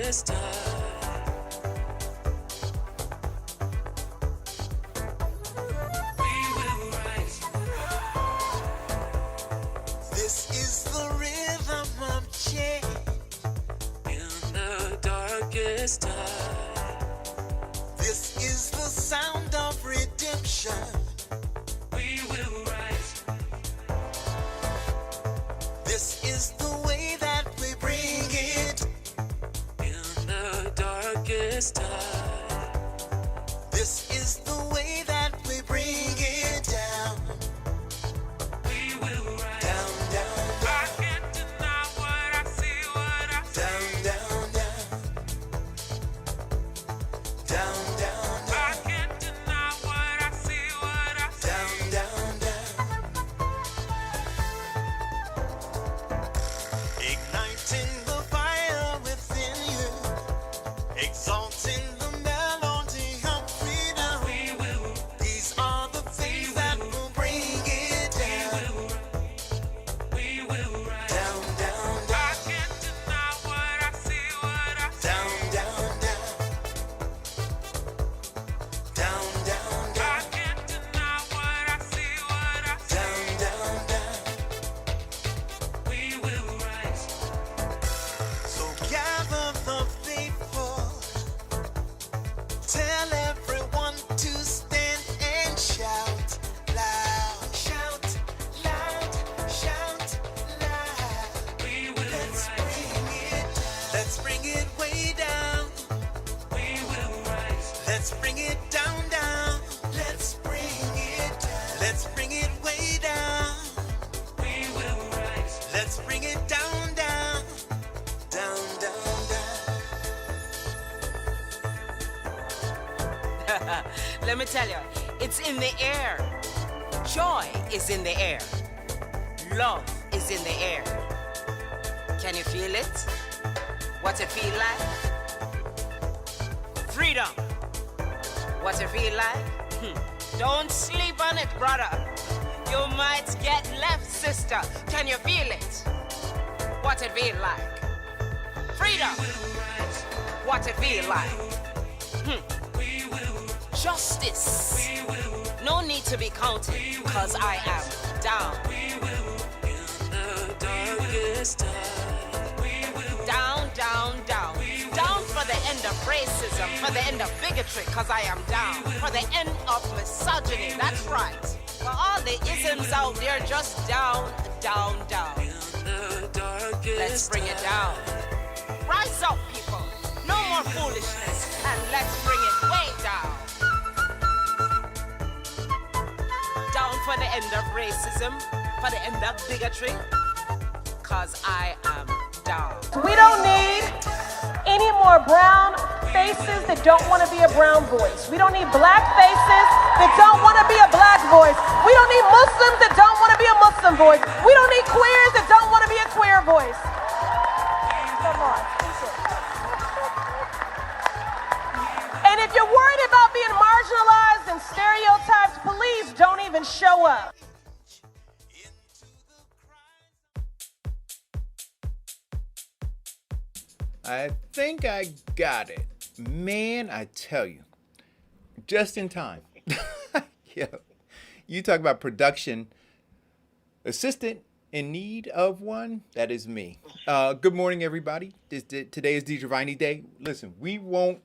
darkest time. We will rise. This is the rhythm of change. In the darkest time. This is the sound of redemption. We will rise. This is the way that we bring it. In the darkest time. This is the way that we bring it down. We will rise. Down, down, I can't deny what I see, what I see. down, down, down. Down, down, I can't deny what I see, what I see. down, down, down. Igniting the fire within you. Exalting the melody of freedom. We will, These are the things that will bring it down. we will rise. Down, down, I down. can't deny what I see, what I see. Down, down, down. Down, down, I down. can't deny what I see, what I see. Down, down, down. We will rise. So gather the faithful. Tell everyone to stand and shout loud. Shout loud. Shout loud. We will Let's rise. bring it down. Let's bring it way down. We will rise. Let's bring it down, down. Let's bring it down. Let's bring it way down. We will rise. Let's bring it down, down. Down, down, down. Let me tell you, it's in the air. Joy is in the air. Love is in the air. Can you feel it? What it feel like? Freedom. What it feel like? Don't sleep on it, brother. You might get left, sister. Can you feel it? What it feel like? Freedom. What it feel like? Justice. No need to be counted, cause I am down. In the darkest time. Down, down, down. Down for the end of racism, for the end of bigotry, cause I am down. For the end of misogyny, that's right. For all the isms out there, just down, down, down. In the darkest Let's bring it down. Rise up, people. No more foolishness, and let's bring it way down. Down for the end of racism, for the end of bigotry, cause I am down. We don't need any more brown faces that don't want to be a brown voice. We don't need black faces that don't want to be a black voice. We don't need Muslims that don't want to be a Muslim voice. We don't need queers that don't want to be a queer voice. Come on. And if you're worried about being marginalized and stereotyped, please don't even show up. I think I got it. Man, I tell you, just in time. Yeah. You talk about production assistant in need of one. That is me. Good morning, everybody. Today is Deidre Day. Listen, we won't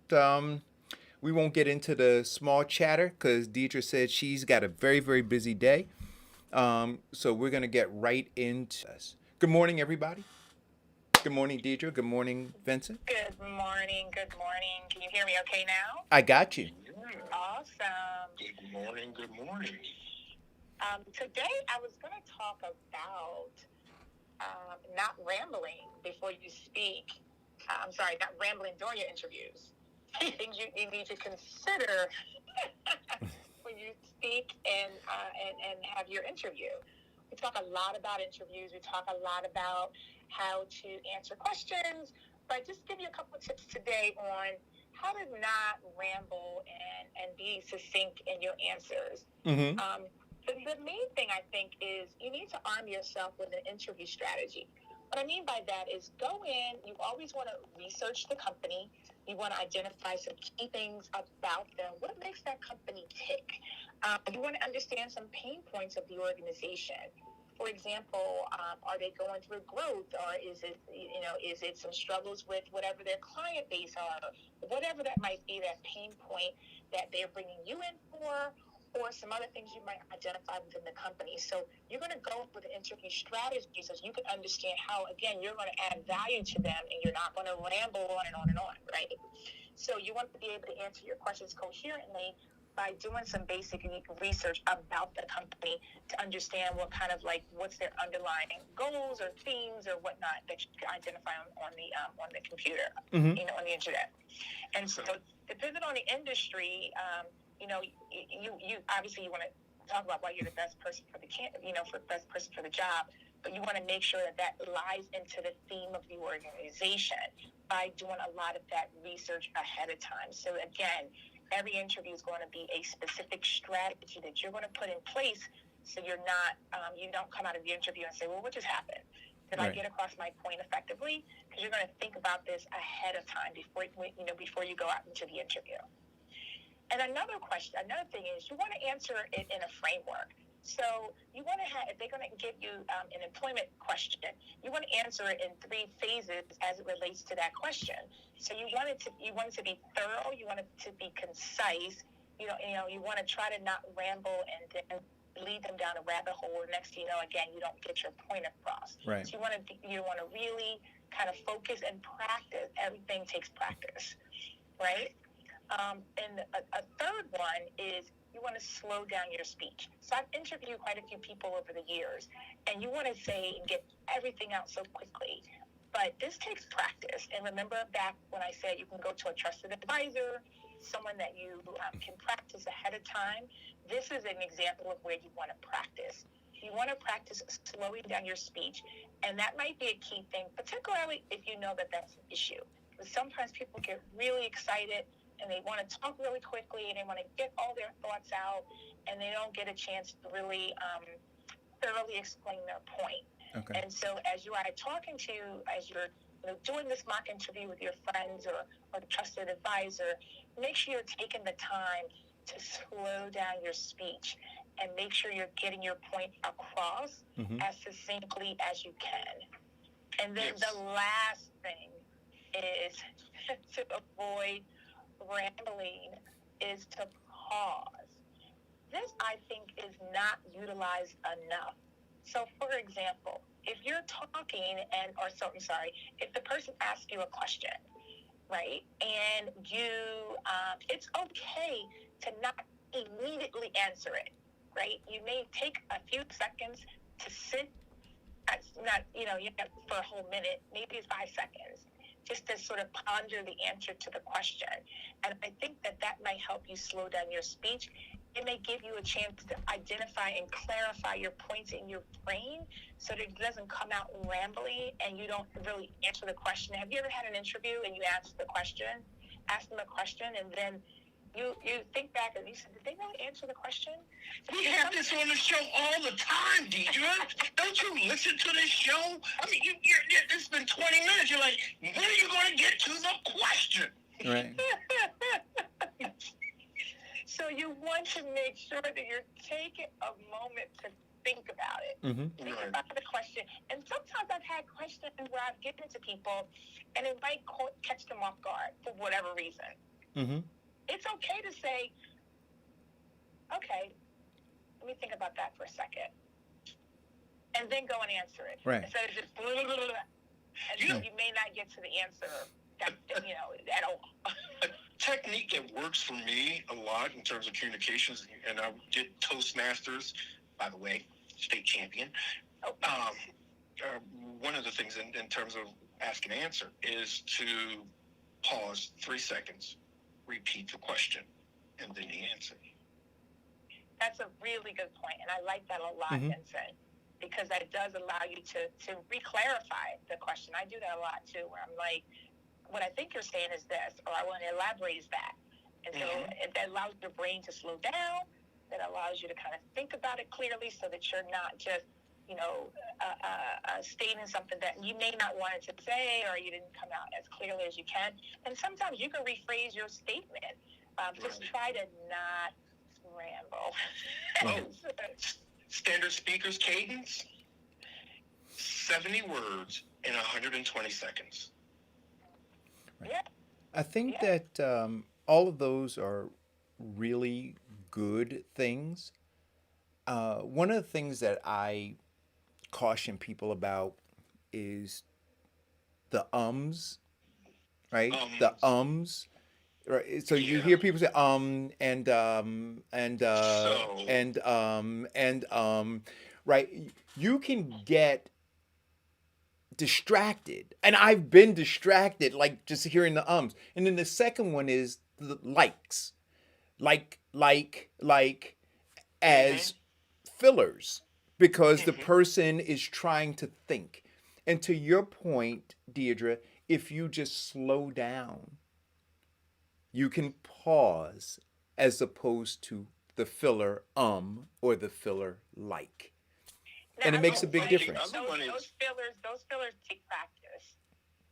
get into the small chatter because Deidre said she's got a very, very busy day. So we're gonna get right into this. Good morning, everybody. Good morning, Deidre. Good morning, Vincent. Good morning. Good morning. Can you hear me okay now? I got you. Awesome. Good morning. Good morning. Today I was going to talk about not rambling before you speak. Not rambling during your interviews. Things you need to consider when you speak and have your interview. We talk a lot about interviews. We talk a lot about how to answer questions, but just give you a couple of tips today on how to not ramble and be succinct in your answers. Mm-hmm. The main thing I think is you need to arm yourself with an interview strategy. What I mean by that is go in, you always want to research the company. You want to identify some key things about them. What makes that company tick? You want to understand some pain points of the organization. For example, are they going through growth, or is it some struggles with whatever their client base are, whatever that might be, that pain point that they're bringing you in for, or some other things you might identify within the company. So you're going to go with an interview strategy so you can understand how, again, you're going to add value to them, and you're not going to ramble on and on and on, right? So you want to be able to answer your questions coherently by doing some basic research about the company to understand what's their underlying goals or themes or whatnot that you can identify on the computer, on the internet. And so, depending on the industry, you obviously you want to talk about why you're the best person for best person for the job, but you want to make sure that lies into the theme of the organization by doing a lot of that research ahead of time. So again, every interview is going to be a specific strategy that you're going to put in place, so you're not you don't come out of the interview and say, well, what just happened? Did I get across my point effectively? Because you're going to think about this ahead of time before you go out into the interview. And another thing is you want to answer it in a framework. So you want to have, if they're going to give you an employment question, you want to answer it in 3 phases as it relates to that question. So you want it to be thorough, you want it to be concise, you want to try to not ramble and then lead them down a rabbit hole. Next thing you know, again, you don't get your point across. Right. So you want to really kind of focus and practice. Everything takes practice, right? And a third one is you want to slow down your speech. So I've interviewed quite a few people over the years, and you want to say and get everything out so quickly. But this takes practice. And remember back when I said you can go to a trusted advisor, someone that you can practice ahead of time. This is an example of where you want to practice. You want to practice slowing down your speech, and that might be a key thing, particularly if you know that that's an issue. Because sometimes people get really excited and they want to talk really quickly and they want to get all their thoughts out, and they don't get a chance to really thoroughly explain their point. Okay. And so as you're doing this mock interview with your friends or a trusted advisor, make sure you're taking the time to slow down your speech and make sure you're getting your point across as succinctly as you can. And then the last thing is to avoid rambling is to pause. This, I think, is not utilized enough. So, for example, if you're talking if the person asks you a question, right, and it's okay to not immediately answer it, right? You may take a few seconds to sit, for a whole minute, maybe 5 seconds, just to sort of ponder the answer to the question. And I think that might help you slow down your speech. It may give you a chance to identify and clarify your points in your brain so that it doesn't come out rambling and you don't really answer the question. Have you ever had an interview and you ask them a question, and then you think back and you said, did they really answer the question? We have this on the show all the time, Deidre. Don't you listen to this show? I mean, it's been 20 minutes. You're like, when are you going to get to the question? Right. So you want to make sure that you're taking a moment to think about it. Think about the question. And sometimes I've had questions where I've given to people, and it might catch them off guard for whatever reason. It's okay to say, okay, let me think about that for a second, and then go and answer it. Right. Instead of just blah, blah, blah, blah, and so you may not get to the answer at all. A technique that works for me a lot in terms of communications, and I did Toastmasters, by the way, state champion. One of the things in terms of ask and answer is to pause 3 seconds, repeat the question, and then the answer. That's a really good point, and I like that a lot, Vincent, because that does allow you to re-clarify the question. I do that a lot, too, where I'm like, what I think you're saying is this, or I want to elaborate is that. And so that allows your brain to slow down, that allows you to kind of think about it clearly so that you're not just, stating something that you may not want to say, or you didn't come out as clearly as you can. And sometimes you can rephrase your statement. Just try to not ramble. Standard speaker's cadence, 70 words in 120 seconds. Yeah. I think that all of those are really good things. One of the things that I caution people about is the right? The right? So you hear people say right? You can get distracted, and I've been distracted, like just hearing the ums. And then the second one is the likes, like as fillers, because the person is trying to think. And to your point, Deidre, if you just slow down, you can pause as opposed to the filler or the filler like. Now, And it makes a big difference. Those fillers take practice.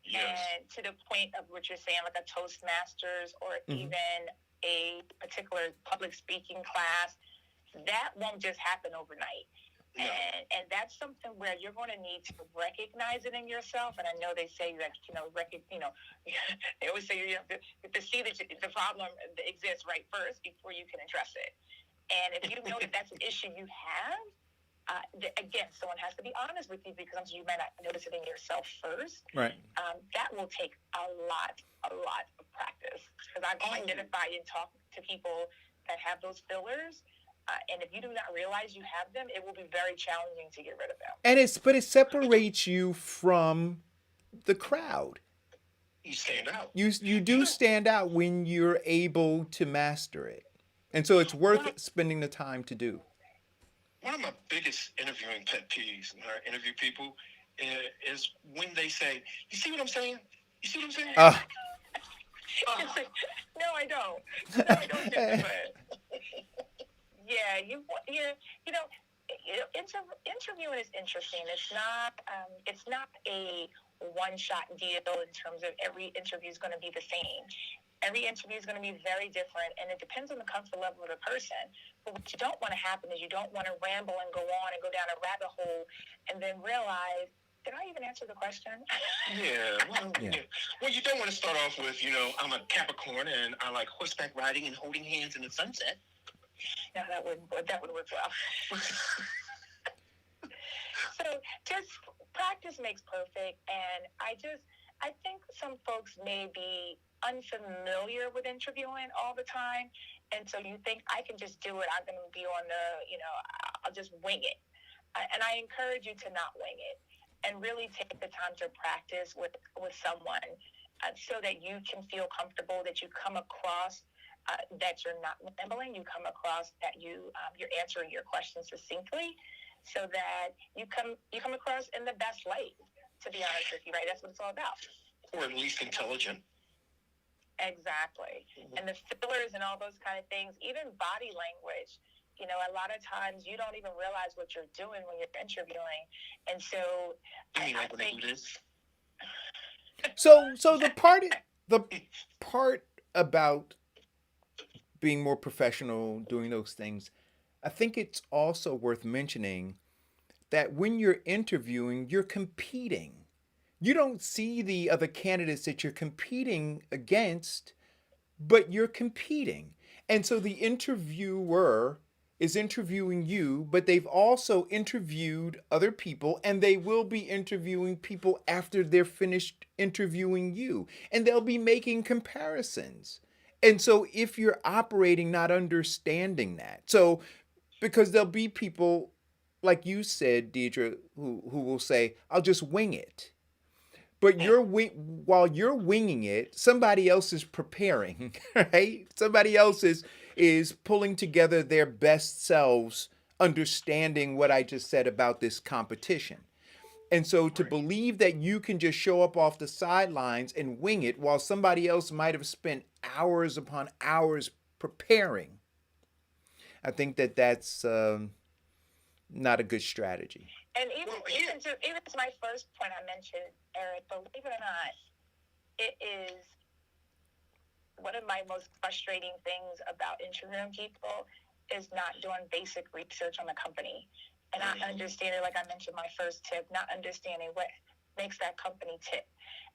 Yes. And to the point of what you're saying, like a Toastmasters or even a particular public speaking class, that won't just happen overnight. No. And that's something where you're going to need to recognize it in yourself. And I know they say that, they always say you have to see that the problem exists right first before you can address it. And if you know that that's an issue you have, again, someone has to be honest with you, because you might not notice it in yourself first. Right. That will take a lot of practice, because I've identified and talked to people that have those fillers. And if you do not realize you have them, it will be very challenging to get rid of them. And it separates you from the crowd. You stand out. You do stand out when you're able to master it. And so it's worth spending the time to do. One of my biggest interviewing pet peeves when I interview people is when they say, "You see what I'm saying? You see what I'm saying?" No, I don't. No, I don't get that. Yeah, interviewing is interesting. It's not a one-shot deal in terms of every interview is going to be the same. Every interview is going to be very different, and it depends on the comfort level of the person. But what you don't want to happen is you don't want to ramble and go on and go down a rabbit hole and then realize, did I even answer the question? Well, you don't want to start off with, I'm a Capricorn and I like horseback riding and holding hands in the sunset. No, that wouldn't work well. So just practice makes perfect, and I think some folks may be unfamiliar with interviewing all the time, and so you think, I can just do it, I'm going to be on I'll just wing it. And I encourage you to not wing it, and really take the time to practice with someone, so that you can feel comfortable, that you come across that you're not rambling, you come across that you're answering your questions succinctly, so that you come across in the best light, to be honest with you, right? That's what it's all about. Or at least intelligent. Exactly. And the fillers and all those kind of things, even body language, a lot of times you don't even realize what you're doing when you're interviewing. And so I think this. So the part about being more professional, doing those things, I think it's also worth mentioning that when you're interviewing, you're competing. You don't see the other candidates that you're competing against, but you're competing. And so the interviewer is interviewing you, but they've also interviewed other people, and they will be interviewing people after they're finished interviewing you. And they'll be making comparisons. And so if you're operating not understanding that, so because there'll be people, like you said, Deidre, who will say, I'll just wing it. But while you're winging it, somebody else is preparing, right? Somebody else is pulling together their best selves, understanding what I just said about this competition. And so to believe that you can just show up off the sidelines and wing it while somebody else might have spent hours upon hours preparing, I think that's not a good strategy. And even Well, yeah. even to my first point I mentioned, Eric, believe it or not, it is one of my most frustrating things about interviewing people is not doing basic research on the company and not understanding, like I mentioned, my first tip, not understanding what makes that company tick.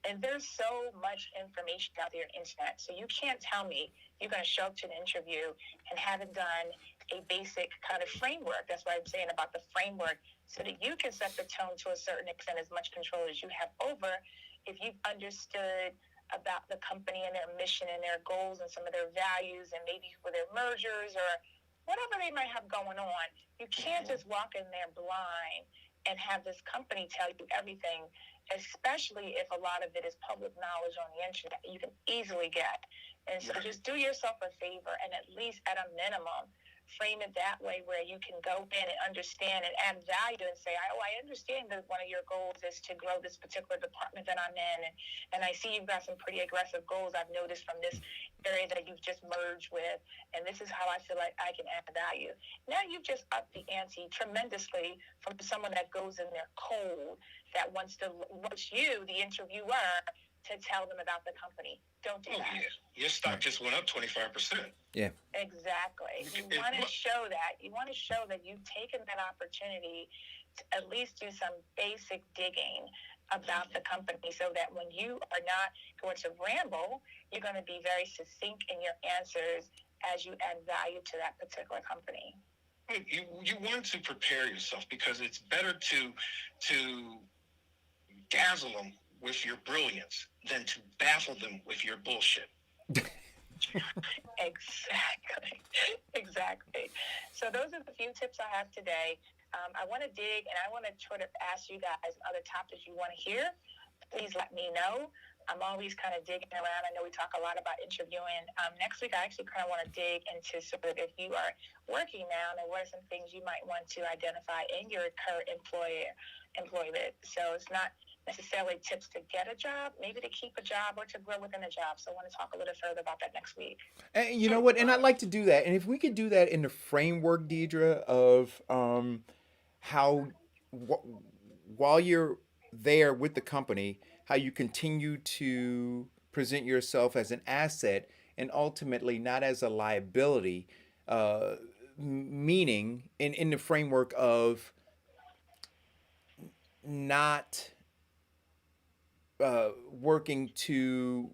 And there's so much information out there on the internet. So you can't tell me you're going to show up to an interview and haven't done a basic kind of framework. That's what I'm saying about the framework, so that you can set the tone to a certain extent, as much control as you have over. If you've understood about the company and their mission and their goals and some of their values, and maybe for their mergers or whatever they might have going on, you can't just walk in there blind and have this company tell you everything, especially if a lot of it is public knowledge on the internet you can easily get. And so just do yourself a favor and at least at a minimum frame it that way, where you can go in and understand and add value and say, oh, I understand that one of your goals is to grow this particular department that I'm in, and I see you've got some pretty aggressive goals I've noticed from this area that you've just merged with, and this is how I feel like I can add value. Now you've just upped the ante tremendously from someone that goes in there cold, that wants you, the interviewer, to tell them about the company. Don't do that. Yeah. Your stock just went up 25%. Yeah. Exactly. You want to show that. You want to show that you've taken that opportunity to at least do some basic digging about the company, so that when you are not going to ramble, you're going to be very succinct in your answers as you add value to that particular company. You want to prepare yourself, because it's better to dazzle them with your brilliance than to baffle them with your bullshit. Exactly. So those are the few tips I have today. I want to dig, and I want to sort of ask you guys other topics you want to hear. Please let me know. I'm always kind of digging around. I know we talk a lot about interviewing. Next week, I actually kind of want to dig into sort of, if you are working now, and what are some things you might want to identify in your current employment. So it's not necessarily tips to get a job, maybe to keep a job or to grow within a job. So I want to talk a little further about that next week. And you know what? And I'd like to do that. And if we could do that in the framework, Deidre, of how while you're there with the company, how you continue to present yourself as an asset and ultimately not as a liability, meaning in the framework of not working to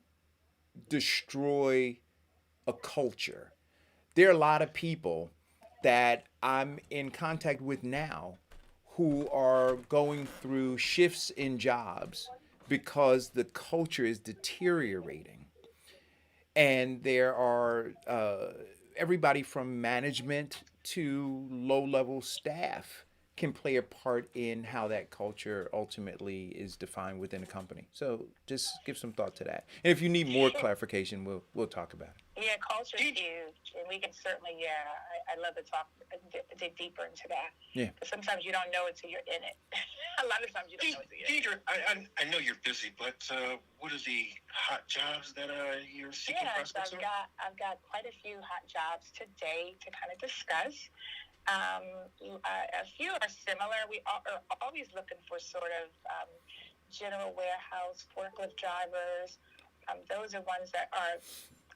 destroy a culture. There are a lot of people that I'm in contact with now who are going through shifts in jobs because the culture is deteriorating. And there are everybody from management to low level staff can play a part in how that culture ultimately is defined within a company. So just give some thought to that. And if you need more clarification, we'll talk about it. Yeah, culture is huge, and we can certainly, I'd love to dig deeper into that. Yeah. But sometimes you don't know it till you're in it. A lot of times you don't know it till you're in it. Deidre, I know you're busy, but what are the hot jobs that you're seeking prospects so for? I've got quite a few hot jobs today to kind of discuss. A few are similar. We are always looking for sort of general warehouse, forklift drivers. Those are ones that are,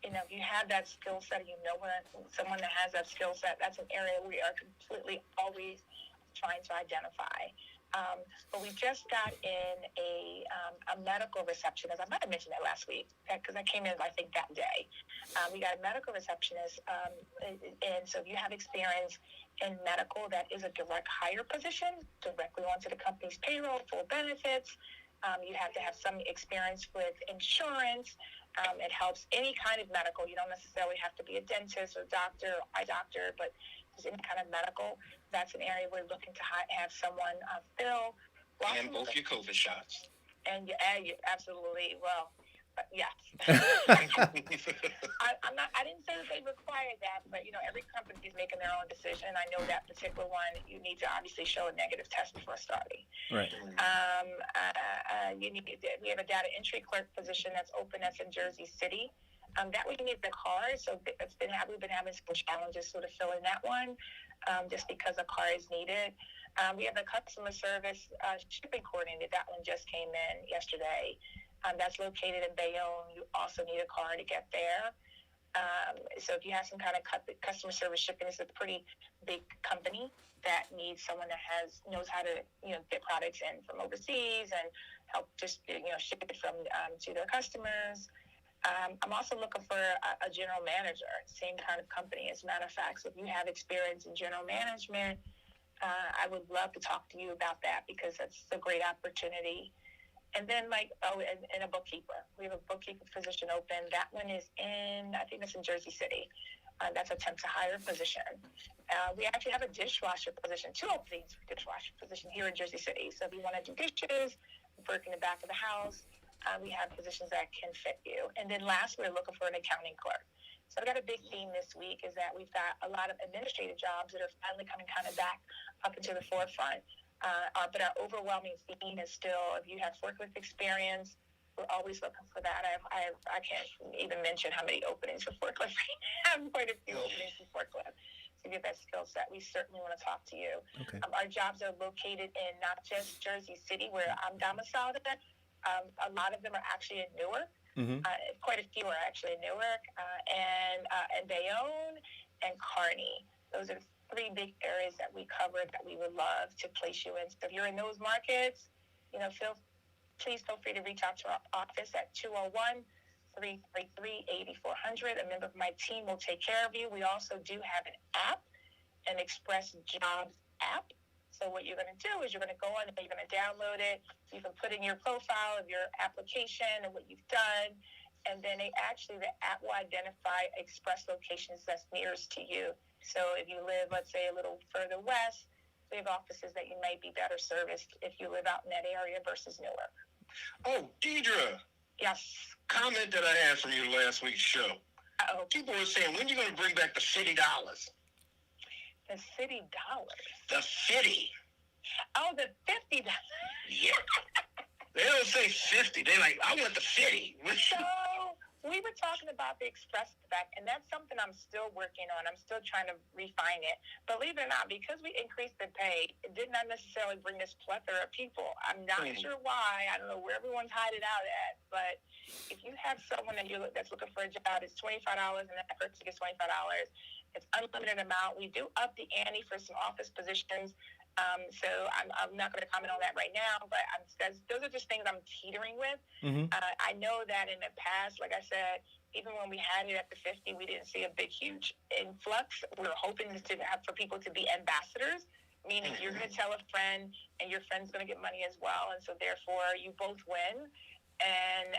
if you have that skill set, someone that has that skill set, that's an area we are completely always trying to identify. But we just got in a medical receptionist. I might have mentioned that last week because I came in, I think, that day. We got a medical receptionist. And so if you have experience in medical, that is a direct hire position, directly onto the company's payroll, full benefits. You have to have some experience with insurance. It helps any kind of medical. You don't necessarily have to be a dentist or doctor or eye doctor, but just any kind of medical. That's an area we're looking to have someone fill. And both your COVID shots. And absolutely. Well, yes. I didn't say that they required that, but every company is making their own decision. I know that particular one, you need to obviously show a negative test before starting. Right. We have a data entry clerk position that's open. That's in Jersey City. That way you need the car. So we've been having some challenges sort of filling that one. just because a car is needed. We have a customer service shipping coordinator. That one just came in yesterday. That's located in Bayonne. You also need a car to get there. So if you have some kind of customer service shipping, it's a pretty big company that needs someone that knows how to get products in from overseas and help just ship it from to their customers. I'm also looking for a general manager, same kind of company. As a matter of fact, so if you have experience in general management, I would love to talk to you about that because that's a great opportunity. And then and a bookkeeper. We have a bookkeeper position open. That one is I think it's in Jersey City. That's a temp to hire position. We actually have a dishwasher position, 2 openings for dishwasher position here in Jersey City. So if you want to do dishes, work in the back of the house, we have positions that can fit you. And then last, we're looking for an accounting clerk. So I've got a big theme this week is that we've got a lot of administrative jobs that are finally coming kind of back up into the forefront. But our overwhelming theme is still, if you have forklift experience, we're always looking for that. I can't even mention how many openings for forklift. I have quite a few openings for forklift. To get that skill set, we certainly want to talk to you. Okay. Our jobs are located in not just Jersey City, where I'm domiciled at. A lot of them are actually in Newark. Mm-hmm. Quite a few are actually in Newark and Bayonne and Kearney. Those are 3 big areas that we cover that we would love to place you in. So if you're in those markets, please feel free to reach out to our office at 201-333-8400. A member of my team will take care of you. We also do have an app, an Express Jobs app. So what you're going to do is you're going to go on and you're going to download it. You can put in your profile of your application and what you've done. And then the app will identify express locations that's nearest to you. So if you live, let's say, a little further west, we have offices that you might be better serviced if you live out in that area versus Newark. Oh, Deidre. Yes. Comment that I had from your last week's show. Uh-oh. People were saying, when are you going to bring back the $50? The city dollars. The 50. Oh, the $50. Yeah. They don't say 50. They're like, I want the 50. So we were talking about the express effect, and that's something I'm still working on. I'm still trying to refine it. Believe it or not, because we increased the pay, it did not necessarily bring this plethora of people. I'm not sure why. I don't know where everyone's hiding out at, but if you have someone that's looking for a job, it's $25, and that person gets $25. It's unlimited amount. We do up the ante for some office positions. So I'm not going to comment on that right now, but those are just things I'm teetering with. Mm-hmm. I know that in the past, like I said, even when we had it at the 50, we didn't see a big, huge influx. We were hoping for people to be ambassadors, meaning you're going to tell a friend and your friend's going to get money as well. And so therefore you both win. And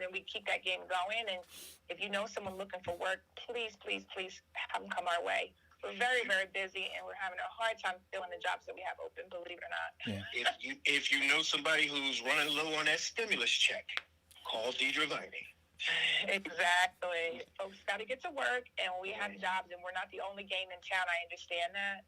then we keep that game going. And if you know someone looking for work, please have them come our way. We're very, very busy, and we're having a hard time filling the jobs that we have open, believe it or not. Yeah. If you know somebody who's running low on that stimulus check, call Deidre Viney. Exactly. Folks got to get to work, and we have jobs, and we're not the only game in town. I understand that.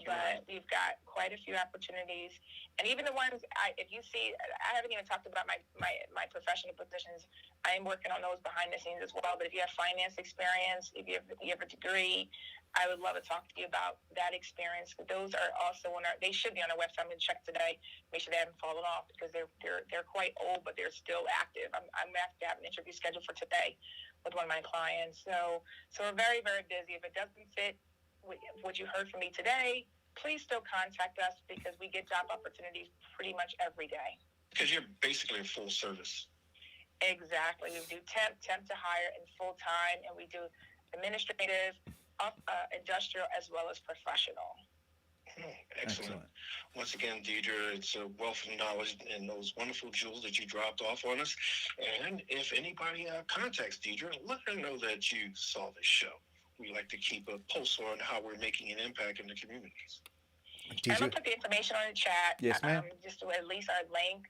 But we've got quite a few opportunities. And even the ones, if you see, I haven't even talked about my professional positions. I am working on those behind the scenes as well. But if you have finance experience, if you have a degree, I would love to talk to you about that experience. But those are also they should be on our website. I'm going to check today, make sure they haven't fallen off because they're quite old, but they're still active. I'm going to have an interview scheduled for today with one of my clients. So we're very, very busy. If it doesn't fit what you heard from me today, please still contact us because we get job opportunities pretty much every day. Because you're basically a full service. Exactly. We do temp to hire, and full time, and we do administrative, industrial, as well as professional. Excellent. Once again, Deidre, it's a wealth of knowledge and those wonderful jewels that you dropped off on us. And if anybody contacts Deidre, let her know that you saw this show. We like to keep a pulse on how we're making an impact in the communities. I'm going to put the information on the chat. Yes, ma'am. Just to at least our link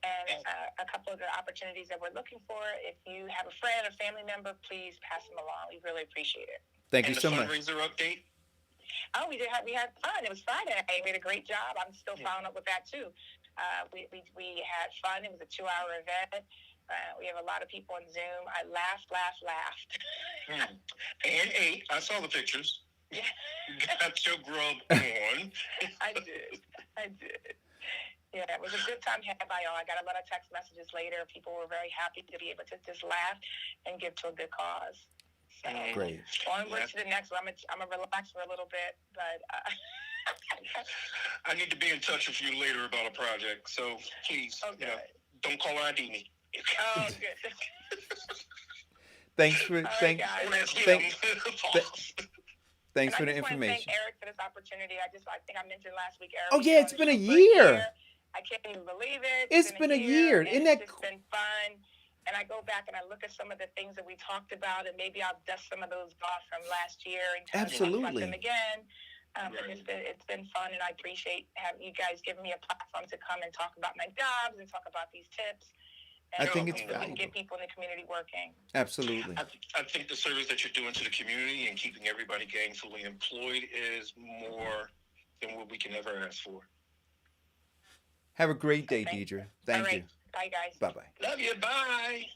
and a couple of the opportunities that we're looking for. If you have a friend or family member, please pass them along. We really appreciate it. Thank you so much. And the fundraiser update? Oh, we had fun. It was Friday. We had a great job. I'm still following up with that, too. We had fun. It was a 2-hour event. We have a lot of people on Zoom. I laughed. And ate. I saw the pictures. Yeah. Got your grub on. I did. Yeah, it was a good time had by all. I got a lot of text messages later. People were very happy to be able to just laugh and give to a good cause. So Great. onward to the next one. I'm gonna relax for a little bit, but I need to be in touch with you later about a project. So please, okay. don't call ID me. Oh, good. Thanks for All right, thank, guys. thanks for And the I just want to information. thank Eric for this opportunity. I think I mentioned last week, Eric. Oh was yeah, on it's the been a show for year. I can't even believe it. It's been a year. And Isn't it's that just been fun. And I go back and I look at some of the things that we talked about, and maybe I'll dust some of those off from last year and kind of talk about Absolutely. them again. But Right. it's been fun, and I appreciate having you guys giving me a platform to come and talk about my jobs and talk about these tips. And I think it's so we can valuable. get people in the community working. Absolutely. I think the service that you're doing to the community and keeping everybody gainfully employed is more than what we can ever ask for. Have a great day, Okay. Deidre. All Thank right. you. Bye, guys. Bye-bye. Love you. Bye.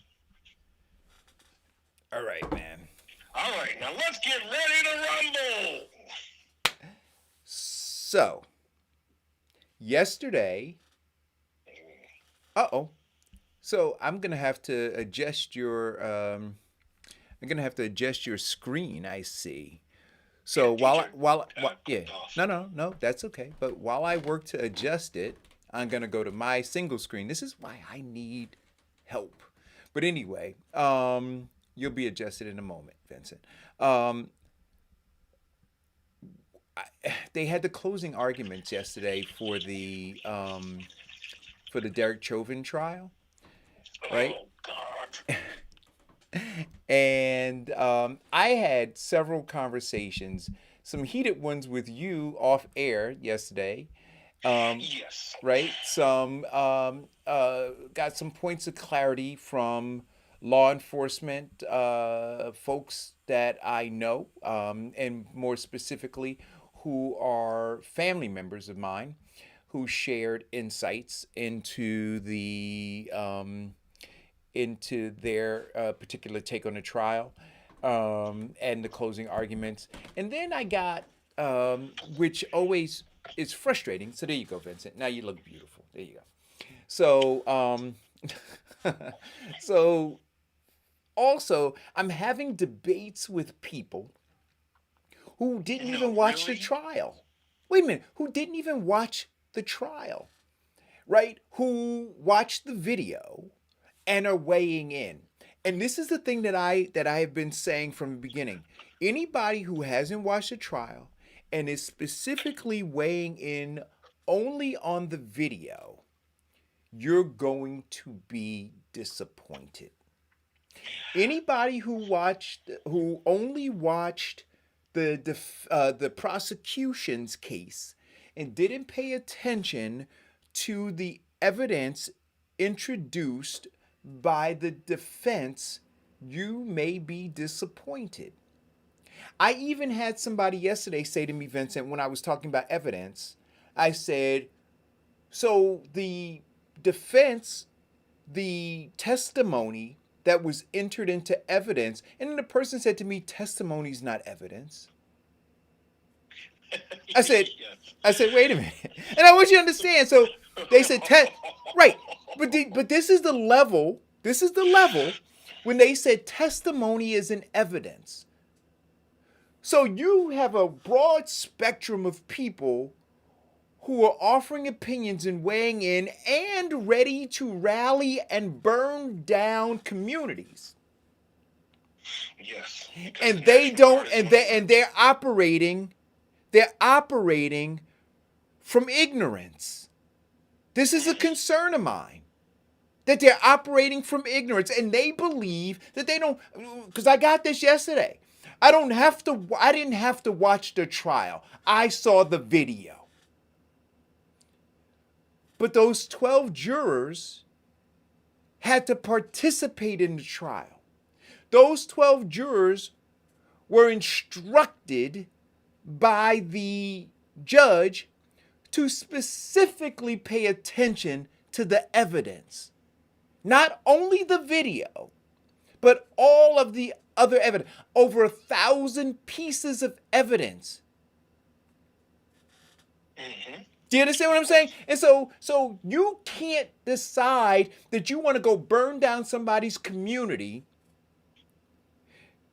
All right, man. All right, now let's get ready to rumble. So, yesterday, so I'm gonna have to adjust your screen. I see. So Yeah, while clicked off. no, that's okay. But while I work to adjust it, I'm gonna go to my single screen. This is why I need help. But anyway, you'll be adjusted in a moment, Vincent. They had the closing arguments yesterday for the Derek Chauvin trial, right? Oh, God. And I had several conversations, some heated ones with you off air yesterday. Yes. Right? Some got some points of clarity from law enforcement folks that I know, and more specifically, who are family members of mine, who shared insights into their particular take on the trial, and the closing arguments. And then I got, which always is frustrating. So there you go, Vincent. Now you look beautiful. There you go. So, so also, I'm having debates with people who didn't No, even watch the really? trial. Wait a minute, who didn't even watch the trial, right? Who watched the video and are weighing in. And this is the thing that I have been saying from the beginning. Anybody who hasn't watched the trial and is specifically weighing in only on the video, you're going to be disappointed. Anybody who only watched the prosecution's case and didn't pay attention to the evidence introduced by the defense, you may be disappointed. I even had somebody yesterday say to me, Vincent, when I was talking about evidence, I said, so the defense, the testimony that was entered into evidence, and then the person said to me, testimony's not evidence. I said, wait a minute. And I want you to understand. So they said, right. But this is the level when they said testimony is an evidence. So you have a broad spectrum of people who are offering opinions and weighing in and ready to rally and burn down communities. Yes. And they don't, and they're operating from ignorance. This is a concern of mine, that they're operating from ignorance, and they believe that they don't, because I got this yesterday. I didn't have to watch the trial. I saw the video. But those 12 jurors had to participate in the trial. Those 12 jurors were instructed by the judge to specifically pay attention to the evidence. Not only the video, but all of the other evidence, over 1,000 pieces of evidence. Mm-hmm. Do you understand what I'm saying? And so you can't decide that you want to go burn down somebody's community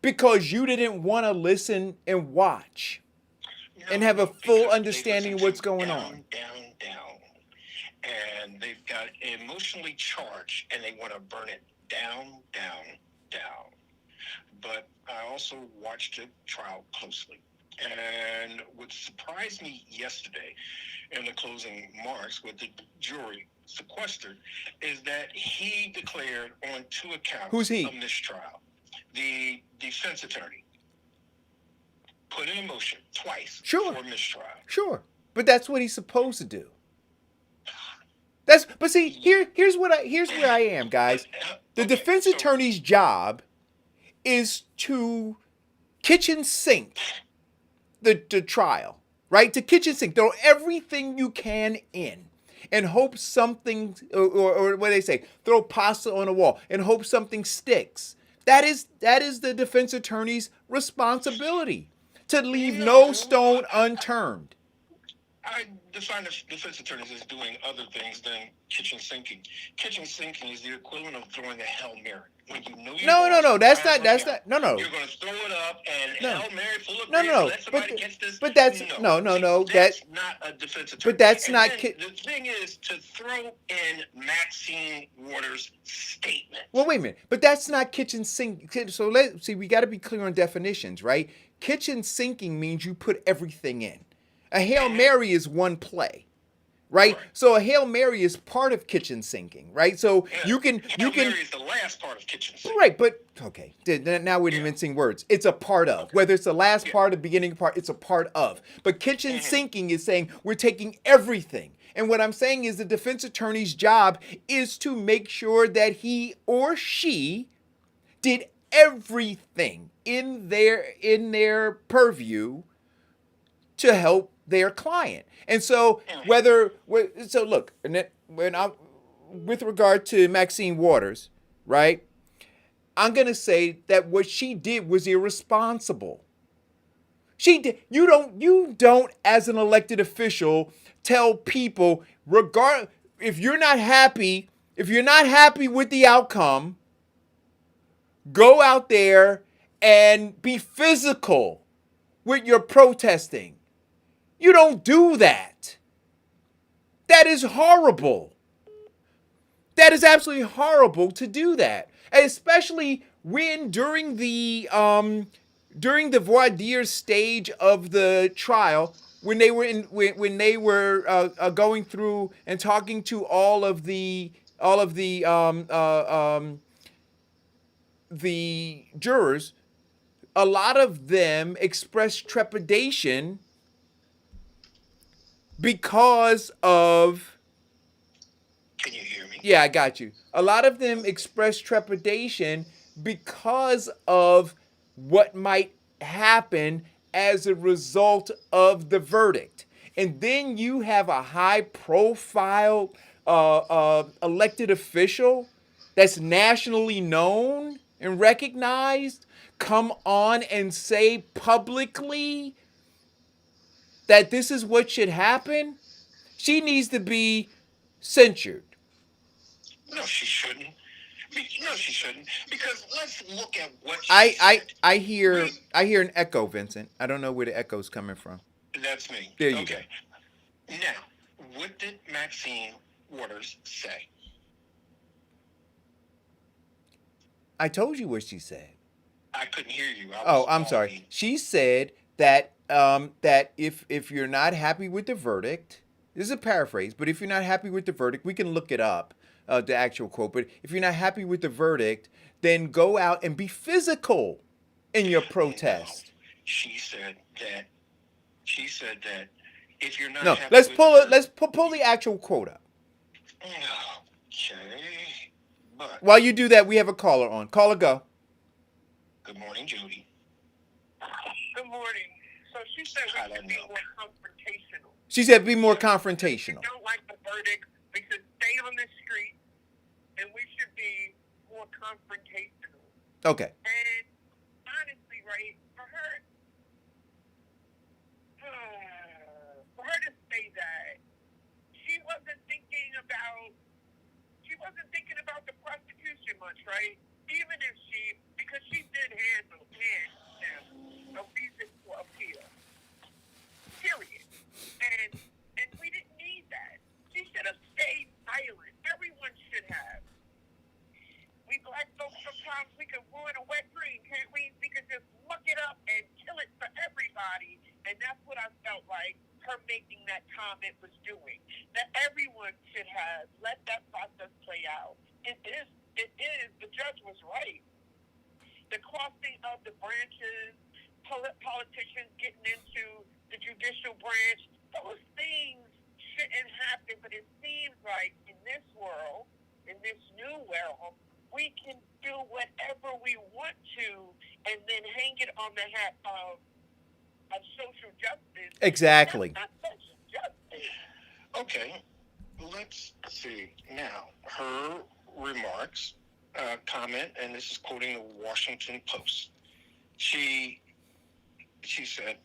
because you didn't want to listen and watch and have a full because understanding of what's going down, on. And they've got emotionally charged, and they want to burn it down. But I also watched the trial closely. And what surprised me yesterday in the closing marks with the jury sequestered is that he declared on 2 accounts Who's he? of mistrial. The defense attorney put in a motion twice for mistrial. Sure. But that's what he's supposed to do. But see, here's where I am, guys. The defense attorney's job is to kitchen sink the trial, right? To kitchen sink, throw everything you can in and hope something, or what they say, throw pasta on a wall and hope something sticks. That is the defense attorney's responsibility, to leave no stone unturned. I define the defense attorneys as doing other things than kitchen sinking. Kitchen sinking is the equivalent of throwing a Hail Mary. When you know No, that's not, no. You're going to throw it up and No. Hail Mary full of No, grace, no, let somebody catch this. but that's, no. That's not a defense attorney. But that's and not, the thing is to throw in Maxine Waters' statement. well, wait a minute, but that's not kitchen sink. So we got to be clear on definitions, right? Kitchen sinking means you put everything in. A Hail Mary is one play, right? So a Hail Mary is part of kitchen sinking, right? So you can Hail Mary is the last part of kitchen sinking. right, but okay, now we're mincing words. It's a part of. Whether it's the last part or the beginning part, it's a part of. But kitchen sinking is saying we're taking everything. And what I'm saying is the defense attorney's job is to make sure that he or she did everything in their purview to help their client. And so look, with regard to Maxine Waters, right? I'm going to say that what she did was irresponsible. She did. You don't as an elected official tell people, if you're not happy with the outcome, go out there and be physical with your protesting. You don't do that. That is horrible. That is absolutely horrible to do that, especially when during the voir dire stage of the trial, when they were going through and talking to all of the jurors, a lot of them expressed trepidation because of... Can you hear me? Yeah, I got you. A lot of them expressed trepidation because of what might happen as a result of the verdict. And then you have a high-profile elected official that's nationally known and recognized come on and say publicly that this is what should happen. She needs to be censured. No, she shouldn't. No, she shouldn't. Because let's look at what she said. I hear an echo, Vincent. I don't know where the echo's coming from. That's me. There you go. Now, what did Maxine Waters say? I told you what she said. I couldn't hear you. I'm sorry. She said that that if you're not happy with the verdict, this is a paraphrase, but if you're not happy with the verdict, we can look it up, the actual quote. But if you're not happy with the verdict, then go out and be physical in your protest. No, she said that if you're not no, happy let's with pull the it. Let's pull the actual quote up. Okay. But while you do that, we have a caller on. Caller, go. Good morning, Judy. Good morning. So she said we should be more confrontational. She said be more confrontational. If you don't like the verdict, we should stay on the street, and we should be more confrontational. Okay. And making that comment was doing. That everyone should have let that process play out. It is. The judge was right. The crossing of the branches, politicians getting into the judicial branch, those things shouldn't happen. But it seems like in this world, in this new world, we can do whatever we want to and then hang it on the hat of social justice. Exactly. That's not social justice. Okay, let's see. Now, her remarks, comment, and this is quoting the Washington Post. She said,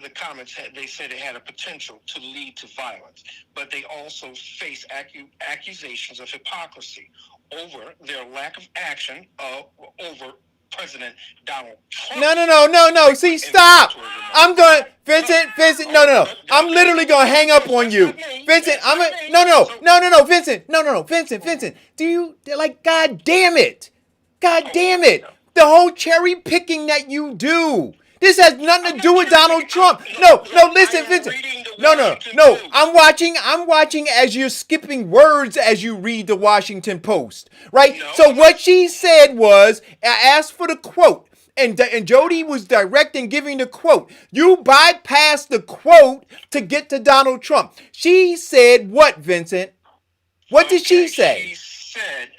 the comments, they said it had a potential to lead to violence, but they also face accusations of hypocrisy over their lack of action over President Donald Trump. No. See, stop. I'm going, Vincent, no. I'm literally going to hang up on you. Vincent, no, Vincent. Do you, like, God damn it. The whole cherry picking that you do. This has nothing to do with Donald Trump. No, listen, Vincent. No. I'm watching as you're skipping words as you read the Washington Post, right? So what she said was, I asked for the quote, and Jody was direct in giving the quote. You bypassed the quote to get to Donald Trump. She said what, Vincent? What did she say? She said,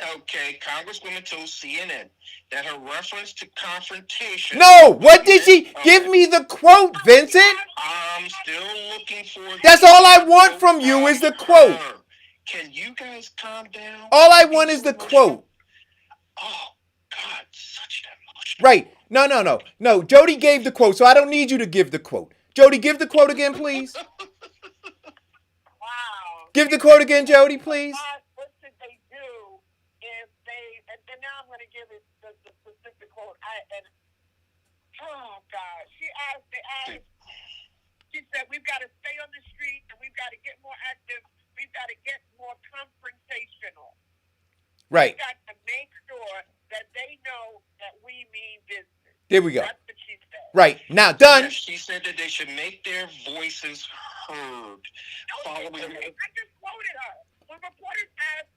Congresswoman told CNN that her reference to confrontation... No, what did she... Give me the quote, Vincent. I'm still looking for... That's all I want from you is the quote. Can you guys calm down? All I want is the quote. Oh, God, such an emotion. Right. No. Jody gave the quote, so I don't need you to give the quote. Jody, give the quote again, please. Wow. Give the quote again, Jody, please. What should they do if they... And now I'm going to give it the specific quote. Oh, God. She said, we've got to stay on the street and we've got to get more active. We've got to get more confrontational. Right. We've got to make sure that they know that we mean business. There we go. That's what she said. Right. Now, done. Yes, she said that they should make their voices heard. I just quoted her. When reporters asked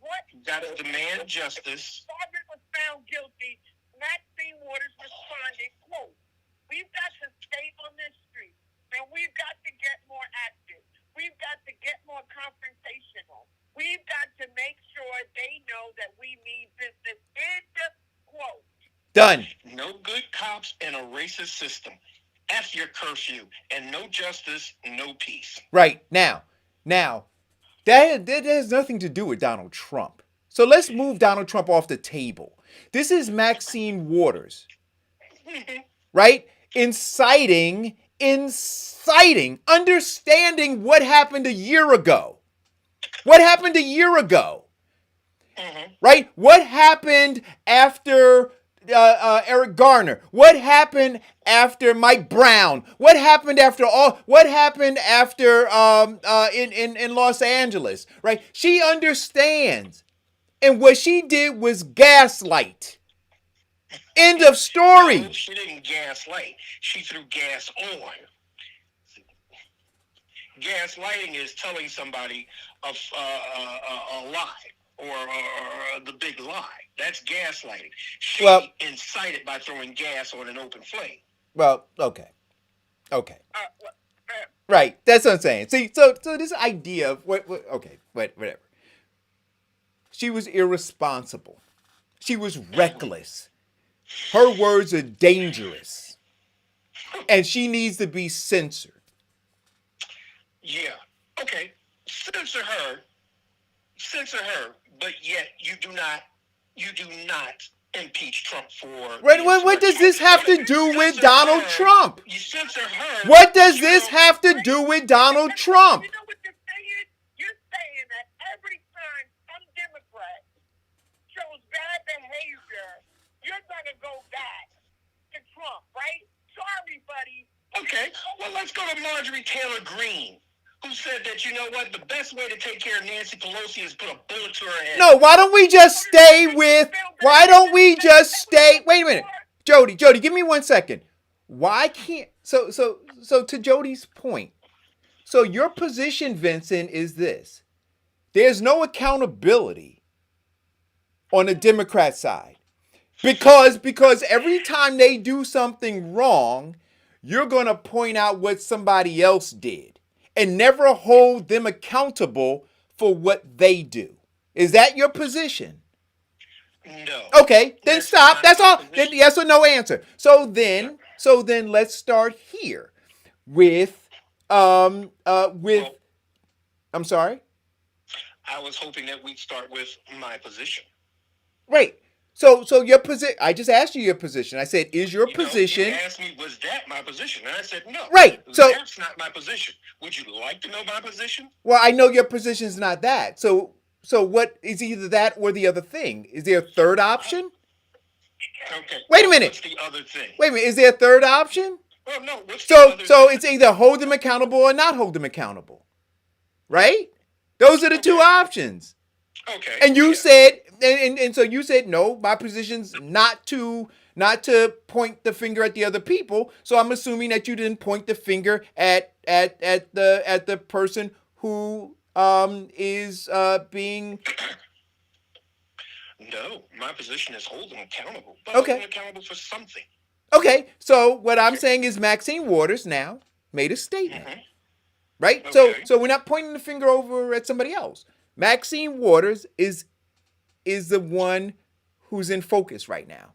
what... Got to demand justice. Margaret was found guilty. Maxine Waters responded, quote, we've got to stay on this street and we've got to get more active. We've got to get more confrontational. We've got to make sure they know that we mean business. End quote. Done. No good cops in a racist system. F your curfew. And no justice, no peace. Right. Now, that has nothing to do with Donald Trump. So let's move Donald Trump off the table. This is Maxine Waters, right? Inciting, understanding what happened a year ago. Right? What happened after Eric Garner? What happened after Mike Brown? What happened after in Los Angeles? Right? She understands. And what she did was gaslight. End of story. No, she didn't gaslight. She threw gas on. Gaslighting is telling somebody a lie or the big lie. That's gaslighting. She incited by throwing gas on an open flame. Well, okay. Right. That's what I'm saying. See, so this idea of whatever. She was irresponsible. She was reckless. Her words are dangerous. And she needs to be censored. Yeah. Okay. Censor her, but yet you do not impeach Trump for... What does this have to do with Donald Trump? You censor her. What does this have to do with Donald Trump? You know what you're saying? You're saying that every time some Democrat shows bad behavior, you're going to go back to Trump, right? Sorry, buddy. Okay, well, let's go to Marjorie Taylor Greene, who said that, you know what, the best way to take care of Nancy Pelosi is put a bullet to her head. No, why don't we just stay... Wait a minute. Jody, give me 1 second. Why can't so to Jody's point? So your position, Vincent, is this: there's no accountability on the Democrat side because every time they do something wrong, you're going to point out what somebody else did and never hold them accountable for what they do. Is that your position? No. Okay, then That's stop. not That's my all. Then position. yes or no answer. So then let's start here with with Well, I'm sorry. I was hoping that we'd start with my position. Right. So your position. I just asked you your position. I said, is your You know, you position asked me, was that my position? And I said, no, right? So that's not my position. Would you like to know my position? well, I know your position's not that. So what is either that or the other thing? Is there a third option? Okay. Wait a Well, minute. what's the other thing? Wait a minute. Is there a third option? Well, no. What's the So other so thing? it's either hold them accountable or not hold them accountable, right? Those are the two Okay. options. Okay. And you Yeah. said, and so you said, no, my position's not to point the finger at the other people. So I'm assuming that you didn't point the finger at the person who is being No, my position is hold them accountable, but hold okay. them accountable for something. Okay, so what I'm Okay. saying is Maxine Waters now made a statement, Hmm. right? So Okay. so we're not pointing the finger over at somebody else. Maxine Waters is the one who's in focus right now.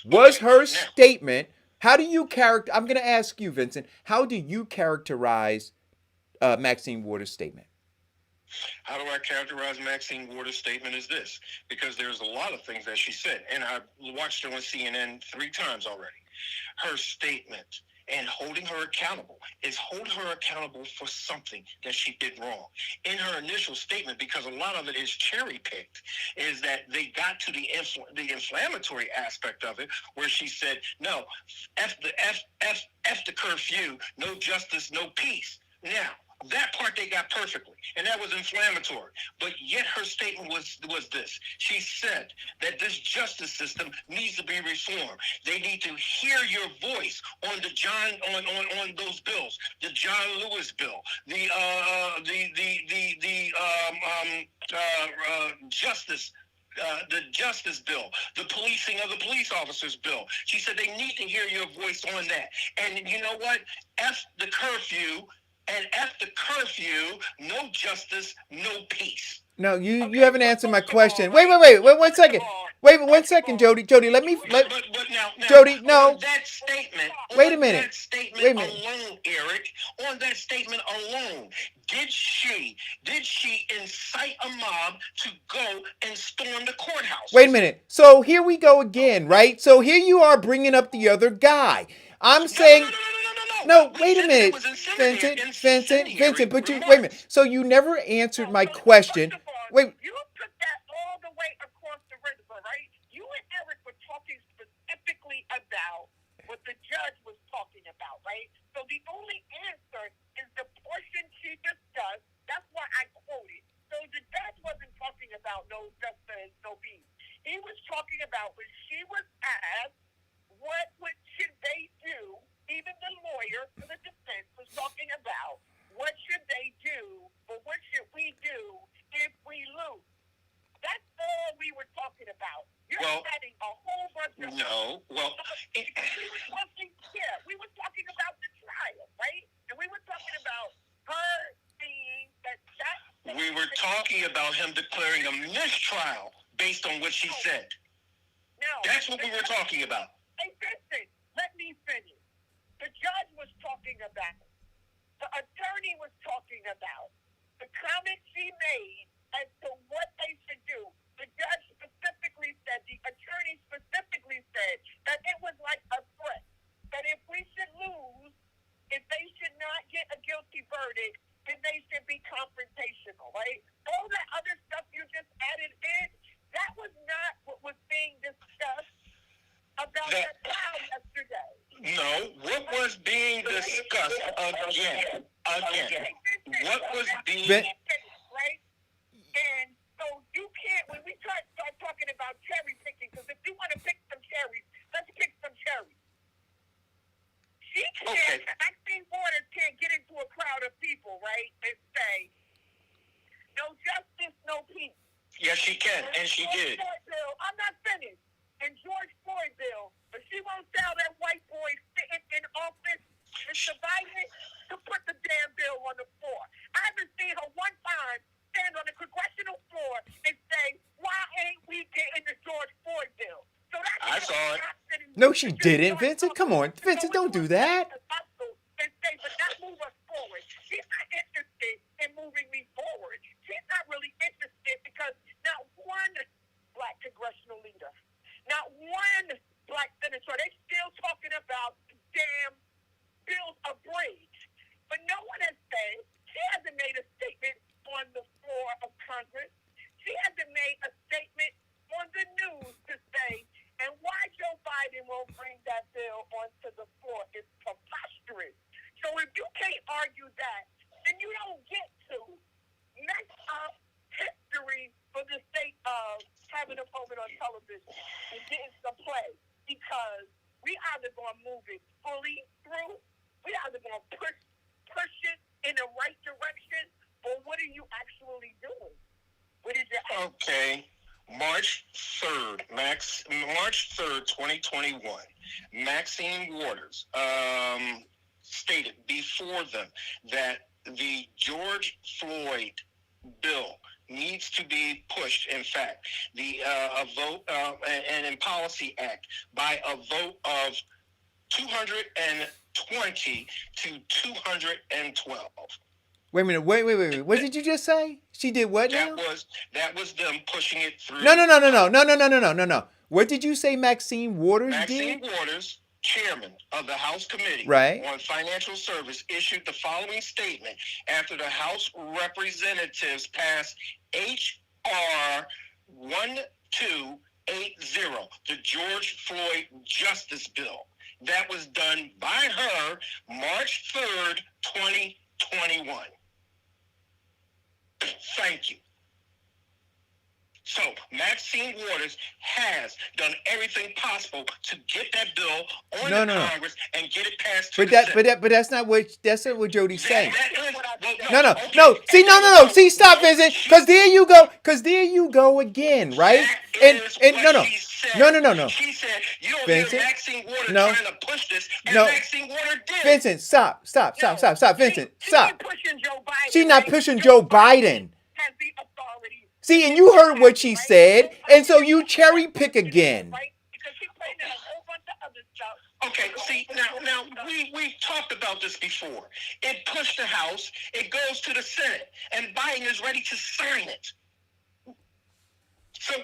Was Okay. her Now, statement? How do you character? I'm going to ask you, Vincent. How do you characterize Maxine Waters' statement? how do I characterize Maxine Waters' statement as this? Because there's a lot of things that she said, and I watched her on CNN 3 times already. Her statement and holding her accountable is hold her accountable for something that she did wrong. In her initial statement, because a lot of it is cherry picked, is that they got to the inflammatory aspect of it, where she said, "No, f the curfew, no justice, no peace." Now, that part they got perfectly, and that was inflammatory. But yet her statement was this. She said that this justice system needs to be reformed. They need to hear your voice on the on those bills, the John Lewis bill, the justice. The justice bill, the policing of the police officers bill. She said they need to hear your voice on that. And you know what? F the curfew, and after curfew, no justice, no peace. No, you Okay, haven't but answered my first of all, question. Wait, right? wait, wait, wait, one First of second. all, Wait, one first of second, all, Jody. Jody, let me you let But now, Jody. No, on that statement, wait a on minute. that statement Wait a minute. alone, Eric, on that statement alone, did she incite a mob to go and storm the courthouse? Wait a minute. So here we go again, right? So here you are bringing up the other guy. I'm No, no, no, saying no, no, no, no, no. no. We Wait a said that it minute, was Vincent. incendiary But you wait a minute. remarks. So you never answered my so question. first of all, Wait. you put that all the way across the river, right? You and Eric were talking specifically about what the judge was talking about, right? So the only answer is the portion she discussed. That's why I quoted. So the judge wasn't talking about no justice, no peace. He was talking about when she was asked what should they do. Even the lawyer for the defense was talking about what should they do or what should we do if we lose. That's all we were talking about. You're Well, adding a whole bunch of no. Well, we were talking about the trial, right? And we were talking about her being that. we were talking about him declaring a mistrial based on what she said. No, That's what we were talking about. Hey, listen, let me finish. The judge was talking about. The attorney was talking about the comments she made as to what they should do. The judge specifically said, the attorney specifically said that it was like a threat. That if we should lose, if they should not get a guilty verdict, then they should be confrontational, right? All that other stuff you just added in, that was not what was being discussed about that trial yesterday. No, what was being discussed again? What was being right? And so you can't, when we start talking about cherry picking, because if you want to pick some cherries, let's pick some cherries. Okay. Maxine Waters can't get into a crowd of people, right, and say, no justice, no peace. Yes, she can, and she did. Bill, I'm not finished. And George Floyd bill, but she won't tell that white boy sitting in office, Mr. Biden, to put the damn bill on the floor. I haven't seen her one time stand on the congressional floor and say, why ain't we getting the George Floyd bill? So that's I saw it. No, she didn't, Vincent. Come on, Vincent, don't do that. And say, but that move us forward. She's not interested in moving me forward. She's not really interested because not one black congressional leader, not one black senator, they still talking about damn bills of bridge. But no one has said, she hasn't made a statement on the floor of Congress. She hasn't made a statement on the news to say, and why Joe Biden won't bring that bill onto the floor is preposterous. So if you can't argue that, then you don't get to mess up history for the sake of having a moment on television and getting some play. Because we either going to move it fully through, we either going to push it in the right direction, or what are you actually doing? What is your Okay. March 3rd, 2021, Maxine Waters stated before them that the George Floyd bill needs to be pushed. In fact, a vote and in Policy Act by a vote of 220 to 212. Wait a minute. Wait. What did you just say? She did what now? That was them pushing it through. No. What did you say Maxine Waters Maxine did? Waters, chairman of the House Committee on Financial Service, issued the following statement after the House Representatives passed H.R. 1280, the George Floyd Justice Bill. That was done by her March 3rd, 2021. Thank you. So Maxine Waters has done everything possible to get that bill on Congress and get it passed to the Senate. But that's not what Jody's saying. No. See, stop, Vincent. Because there you go again, right? No. She said you don't Vincent, hear Maxine Waters trying to push this, and Maxine Waters did. Vincent, stop, Vincent, stop. Pushing Joe Biden. She's not pushing Joe Biden. Has the authority. See, and you heard what she said, and so you cherry pick again. Right? Because she's playing a whole bunch of other stuff. Okay, see, now we talked about this before. It pushed the House, it goes to the Senate, and Biden is ready to sign it. So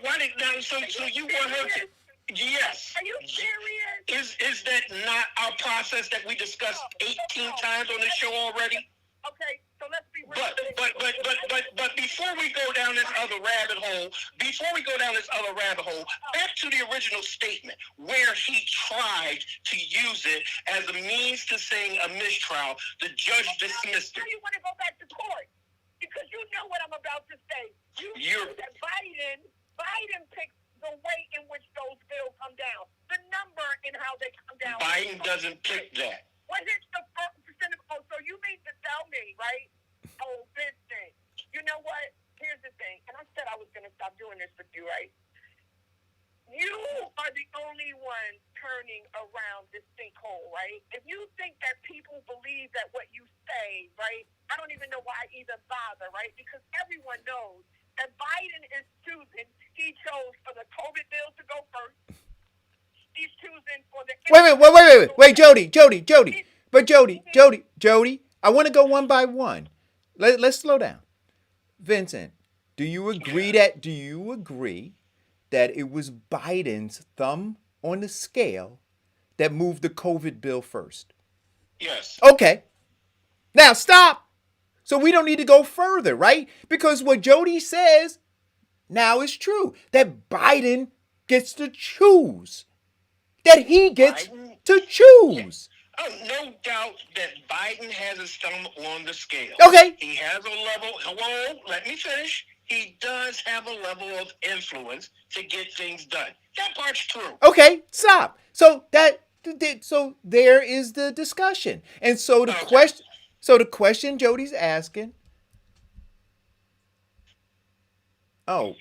so you want her to? Yes. Are you serious? Is that not our process that we discussed 18 times on this show already? Okay, so let's be real. But before we go down this other rabbit hole, back to the original statement where he tried to use it as a means to saying a mistrial, the judge dismissed it. Now you want to go back to court because you know what I'm about to say. You know that Biden picks the way in which those bills come down, the number and how they come down. Biden doesn't pick that. Was it the percent? So you mean to tell me, right? Oh, Vincent, you know what? Here's the thing, and I said I was going to stop doing this with you, right? You are the only one turning around this sinkhole, right? If you think that people believe that what you say, right? I don't even know why I even bother, right? Because everyone knows that Biden is choosing. He chose for the COVID bill to go first. He's choosing for the. Wait, Jody. But Jody, I want to go one by one. Let's slow down. Vincent, do you agree that it was Biden's thumb on the scale that moved the COVID bill first? Yes. Okay. Now stop. So we don't need to go further, right? Because what Jody says now is true. That Biden gets to choose. That he gets to choose. Oh, no doubt that Biden has his thumb on the scale. Okay. He has a level. Hello, let me finish. He does have a level of influence to get things done. That part's true. Okay, stop. So that So there is the discussion. And so Okay. the question Jody's asking. Oh,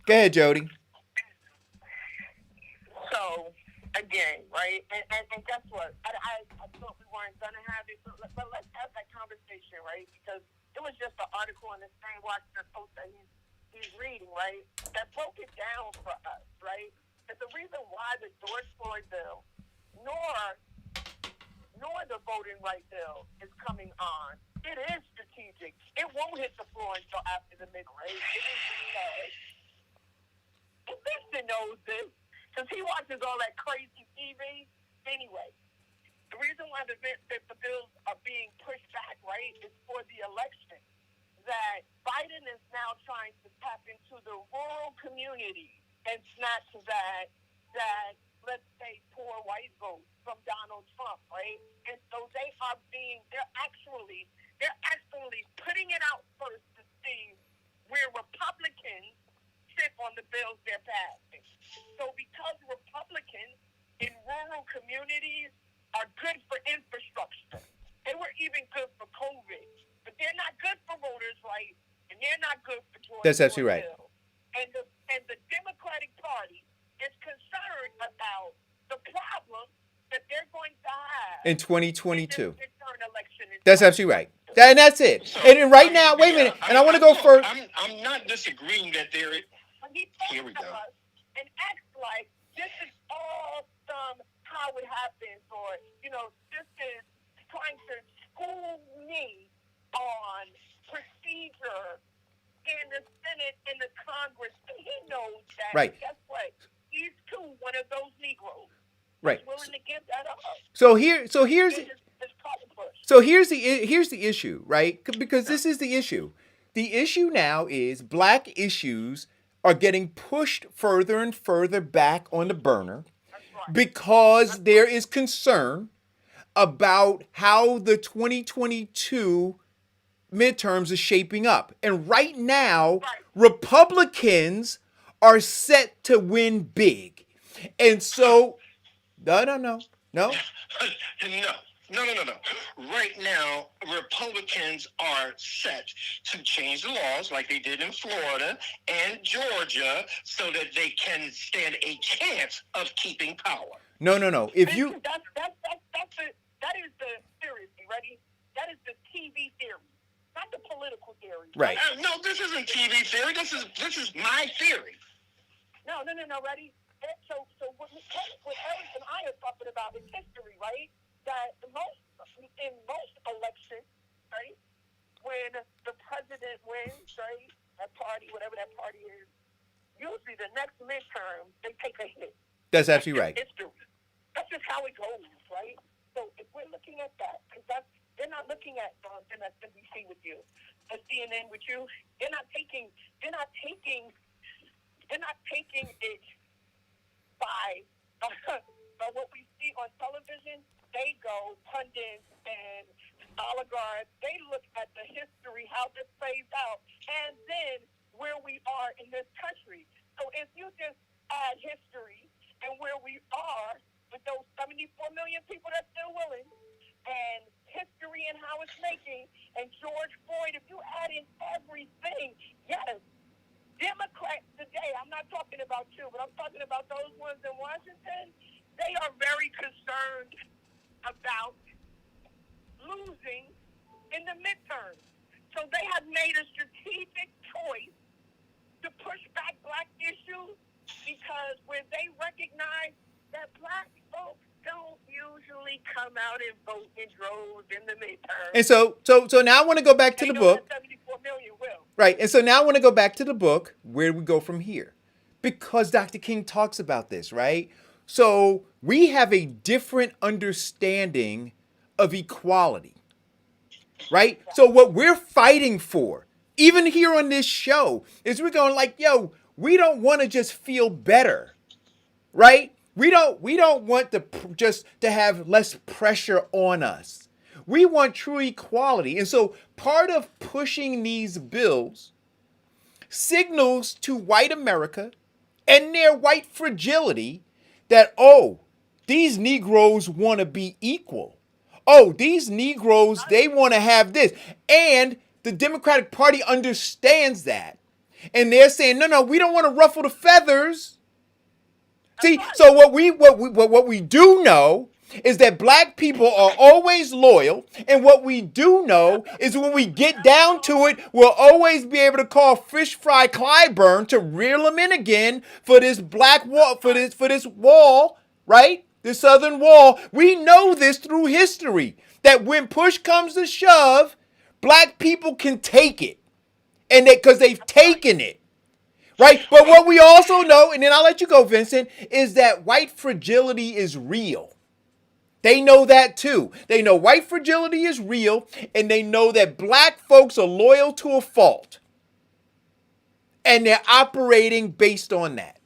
go ahead, Jody. So again, right? And guess what? I thought we weren't gonna have it, but let's have that conversation, right? Because it was just an article in the same Washington Post that he's reading, right? That broke it down for us, right? And the reason why the George Floyd bill, nor the voting right bill is coming on. It is strategic. It won't hit the floor until after the midway. It is because Winston knows this because he watches all that crazy TV. Anyway, the reason why the bills are being pushed back, right, is for the election. That Biden is now trying to tap into the rural community and snatch that let's say poor white vote from Donald Trump, right? And so they're actually putting it out first to see where Republicans sit on the bills they're passing. So because Republicans in rural communities are good for infrastructure, they were even good for COVID, but they're not good for voters' rights, and they're not good for George That's absolutely right. Bill. And the Democratic Party is concerned about the problem that they're going to have In 2022. in this midterm election. That's absolutely right. And that's it. So, And right now, wait a minute. And I want to go first. I'm not disagreeing that there. Here we go. And acts like this is awesome how it happens, or this is trying to school me on procedure in the Senate and the Congress. He knows that. Right. Guess what? He's too one of those Negroes. Right. Willing to give that up. Here's the issue, right? Because this is the issue. The issue now is black issues are getting pushed further and further back on the burner because there is concern about how the 2022 midterms is shaping up. And right now, Republicans are set to win big. And so, no. No. Right now, Republicans are set to change the laws like they did in Florida and Georgia so that they can stand a chance of keeping power. No. If you that is the theory, ready? That is the TV theory, not the political theory. Right. No, this isn't TV theory. This is my theory. No, ready? So what Eric and I are talking about is history, right? That in most elections, right, when the president wins, right, that party, whatever that party is, usually the next midterm they take a hit. That's absolutely right. History. That's just how it goes, right? So if we're looking at that, because they're not looking at MSNBC with you, CNN with you. They're not taking it by what we see on television. They go pundits and oligarchs. They look at the history, how this plays out, and then where we are in this country. So if you just add history and where we are with those 74 million people that's still willing, and history and how it's making, and George Floyd, if you add in everything, yes, Democrats today, I'm not talking about you, but I'm talking about those ones in Washington, they are very concerned about losing in the midterms. So they have made a strategic choice to push back black issues because when they recognize that black folks don't usually come out and vote in droves in the midterms. And so now I want to go back to the book. 74 million will. Right. And so now I want to go back to the book. Where do we go from here? Because Dr. King talks about this, right? So we have a different understanding of equality, right? So what we're fighting for, even here on this show, is we're going like, yo, we don't want to just feel better, right? We don't want to have less pressure on us. We want true equality. And so part of pushing these bills signals to white America and their white fragility that, oh, these Negroes want to be equal. Oh, these Negroes, they want to have this. And the Democratic Party understands that. And they're saying, no, we don't want to ruffle the feathers. See, so what we do know is that black people are always loyal, and what we do know is when we get down to it, we'll always be able to call Fish Fry Clyburn to reel him in again for this black wall, for this wall, right? The southern wall. We know this through history that when push comes to shove, black people can take it, and because they've taken it. Right? But what we also know, and then I'll let you go, Vincent, is that white fragility is real. They know that too. They know white fragility is real, and they know that black folks are loyal to a fault. And they're operating based on that.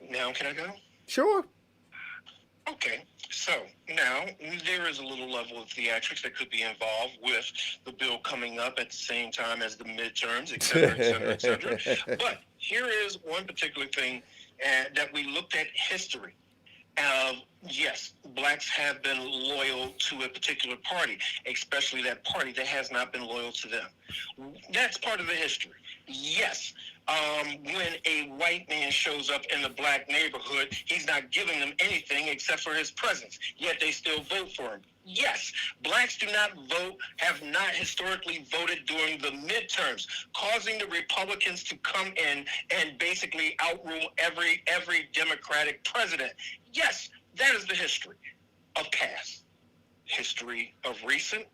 Now, can I go? Sure. Okay, so now there is a little level of theatrics that could be involved with the bill coming up at the same time as the midterms, et cetera, et cetera, et cetera. But here is one particular thing that we looked at history. Yes, blacks have been loyal to a particular party, especially that party that has not been loyal to them. That's part of the history. Yes, when a white man shows up in the black neighborhood, he's not giving them anything except for his presence, yet they still vote for him. Yes, blacks do not vote, have not historically voted during the midterms, causing the Republicans to come in and basically outrule every Democratic president. Yes, that is the history of past. History of recent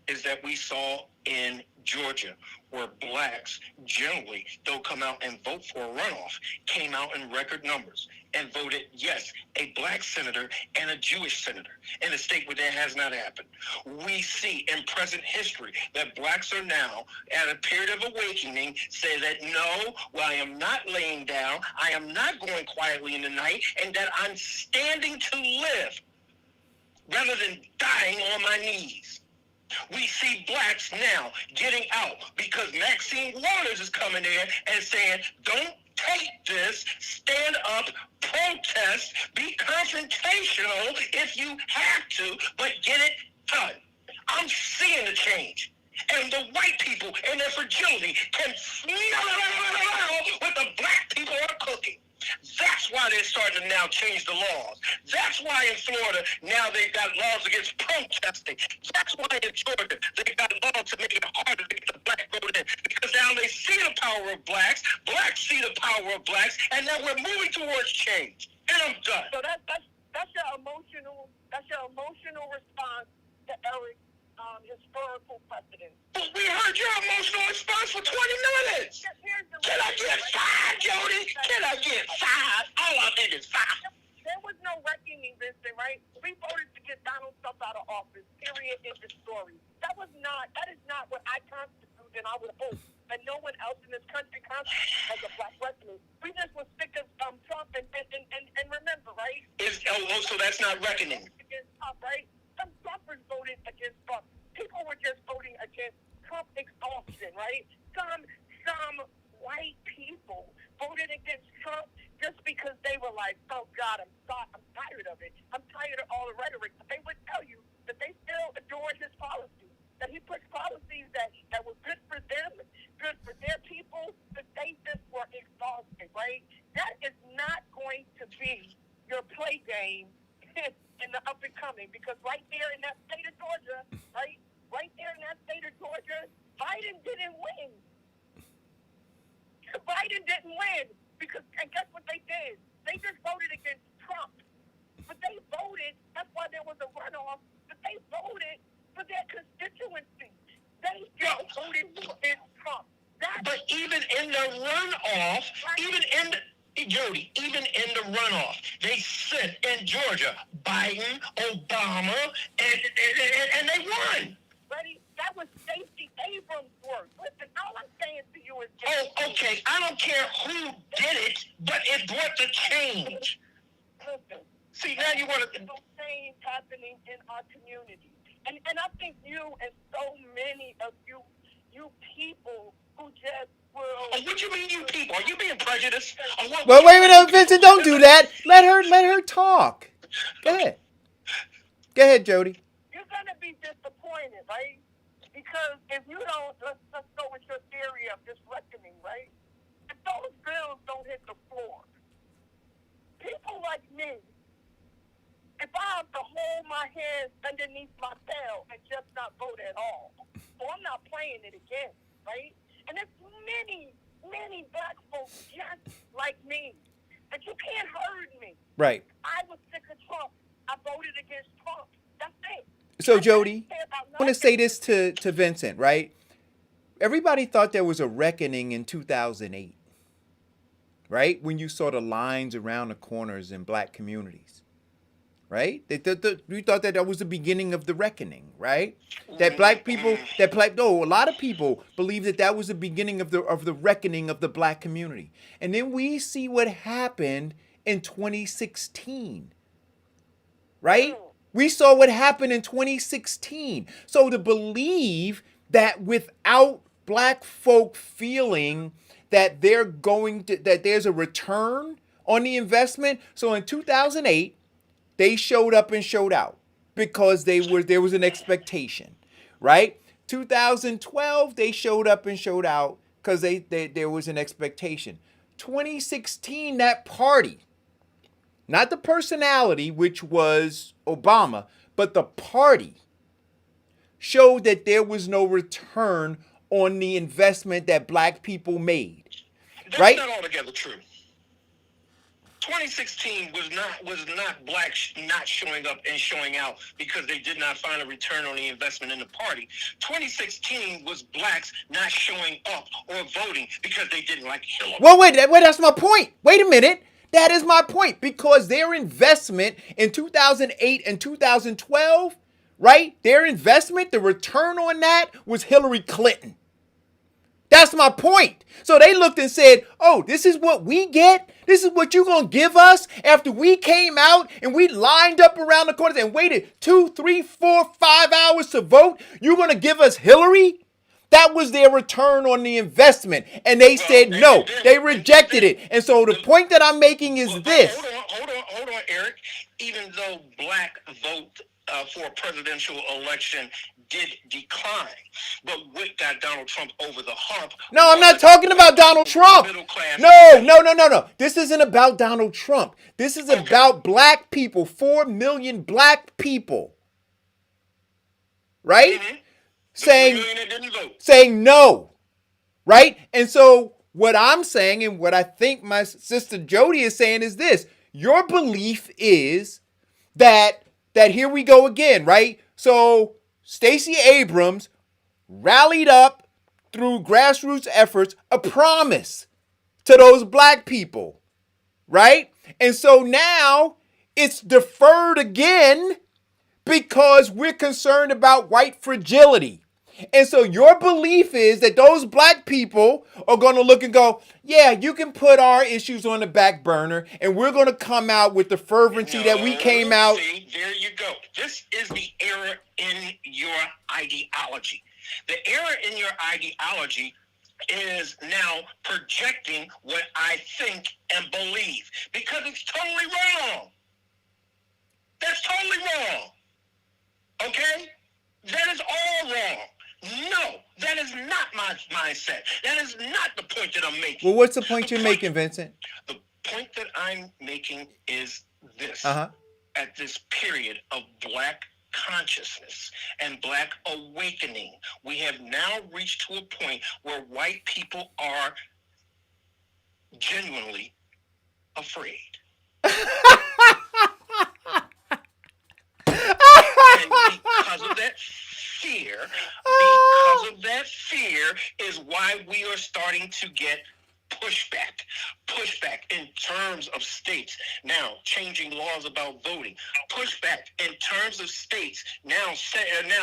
is that we saw in Georgia where blacks generally, they'll come out and vote for a runoff, came out in record numbers and voted, yes, a black senator and a Jewish senator in a state where that has not happened. We see in present history that blacks are now at a period of awakening, say that no, well, I am not laying down, I am not going quietly in the night, and that I'm standing to live rather than dying on my knees. We see blacks now getting out because Maxine Waters is coming in and saying, don't take this, stand up, protest, be confrontational if you have to, but get it done. I'm seeing the change. And the white people and their fragility can smell what the black people are cooking. That's why they're starting to now change the laws. That's why in Florida now they've got laws against protesting. That's why in Georgia they've got laws to make it harder to get the black vote in. Because now they see the power of blacks see the power of blacks, and now we're moving towards change. And I'm done. So that's your emotional response to Eric's historical precedent. But we heard your emotional response for 20 minutes. Can I get 5, Jody? Can I get 5? All I need is 5. There was no reckoning, Vincent, right? We voted to get Donald Trump out of office, period, in the story. That is not what I constitute, and I would hope that no one else in this country constitutes as a black reckoning. We just were sick of Trump and remember, right? So that's not reckoning. Against Trump, right? Some Trumpers voted against Trump. People were just voting against Trump exhaustion, right? Some white people voted against Trump just because they were like, oh God, I'm tired of it. I'm tired of all the rhetoric. But they would tell you that they still adored his policies, that he put policies that were good for them, good for their people, but they just were exhausted, right? That is not going to be your play game in the up and coming, because right there in that state of Georgia, Biden didn't win. Biden didn't win because, and guess what they did? They just voted against Trump. But they voted, that's why there was a runoff, but they voted for their constituency. They just voted against Trump. But even in the runoff, Jody, even in the runoff, they sit in Georgia, Biden, Obama, and they won. Buddy, that was Stacey Abrams' work. Listen, all I'm saying to you is... Oh, okay. I don't care who did it, but it brought the change. Listen. See, now you want to... There's no change happening in our community. And I think you and so many of you people who just will... Oh, what do you mean, you people? Are you being prejudiced? Well, wait a minute, Vincent, don't do that. Let her talk. Go ahead. Go ahead, Jody. You're gonna be disappointed, right? Because if you don't, let's go with your theory of this reckoning, right? If those bills don't hit the floor, people like me, if I have to hold my hands underneath my tail and just not vote at all, so I'm not playing it again, right? And there's many black folks just like me, but you can't hurt me. Right. I was sick of Trump. I voted against Trump. That's it. So, Jody, I want to say this to Vincent, right? Everybody thought there was a reckoning in 2008, right? When you saw the lines around the corners in black communities, right? We thought that was the beginning of the reckoning, right? That black people, a lot of people believe that was the beginning of the reckoning of the black community. And then we see what happened in 2016, right? We saw what happened in 2016. So to believe that without black folk feeling that that there's a return on the investment. So in 2008, they showed up and showed out because there was an expectation, right? 2012, they showed up and showed out because there was an expectation. 2016, that party, not the personality, which was Obama, but the party showed that there was no return on the investment that black people made. That's right? not altogether true. 2016 was not blacks not showing up and showing out because they did not find a return on the investment in the party. 2016 was blacks not showing up or voting because they didn't like Hillary. Well, wait, that's my point. Wait a minute. That is my point, because their investment in 2008 and 2012, right? Their investment, the return on that was Hillary Clinton. That's my point. So they looked and said, oh, this is what we get? This is what you're going to give us after we came out and we lined up around the corners and waited 2, 3, 4, 5 hours to vote? You're going to give us Hillary? That was their return on the investment. And they said no. They rejected it. And so the point that I'm making is this. Hold on, Eric. Even though black vote for a presidential election did decline, but what got Donald Trump over the hump? No, I'm not talking about Donald Trump. No. This isn't about Donald Trump. This is about black people, 4 million black people. Right? Mm-hmm. Saying no, right? And so what I'm saying, and what I think my sister Jody is saying, is this: your belief is that here we go again, right? So Stacey Abrams rallied up through grassroots efforts a promise to those black people, right? And so now it's deferred again because we're concerned about white fragility. And so your belief is that those black people are going to look and go, yeah, you can put our issues on the back burner, and we're going to come out with the fervency that we came out. See, there you go. This is the error in your ideology. The error in your ideology is now projecting what I think and believe, because it's totally wrong. That's totally wrong. Okay? That is all wrong. No, that is not my mindset. That is not the point that I'm making. Well, what's the point you're making, Vincent? The point that I'm making is this. Uh-huh. At this period of black consciousness and black awakening, we have now reached to a point where white people are genuinely afraid. And because of that fear is why we are starting to get pushback in terms of states now changing laws about voting, pushback in terms of states now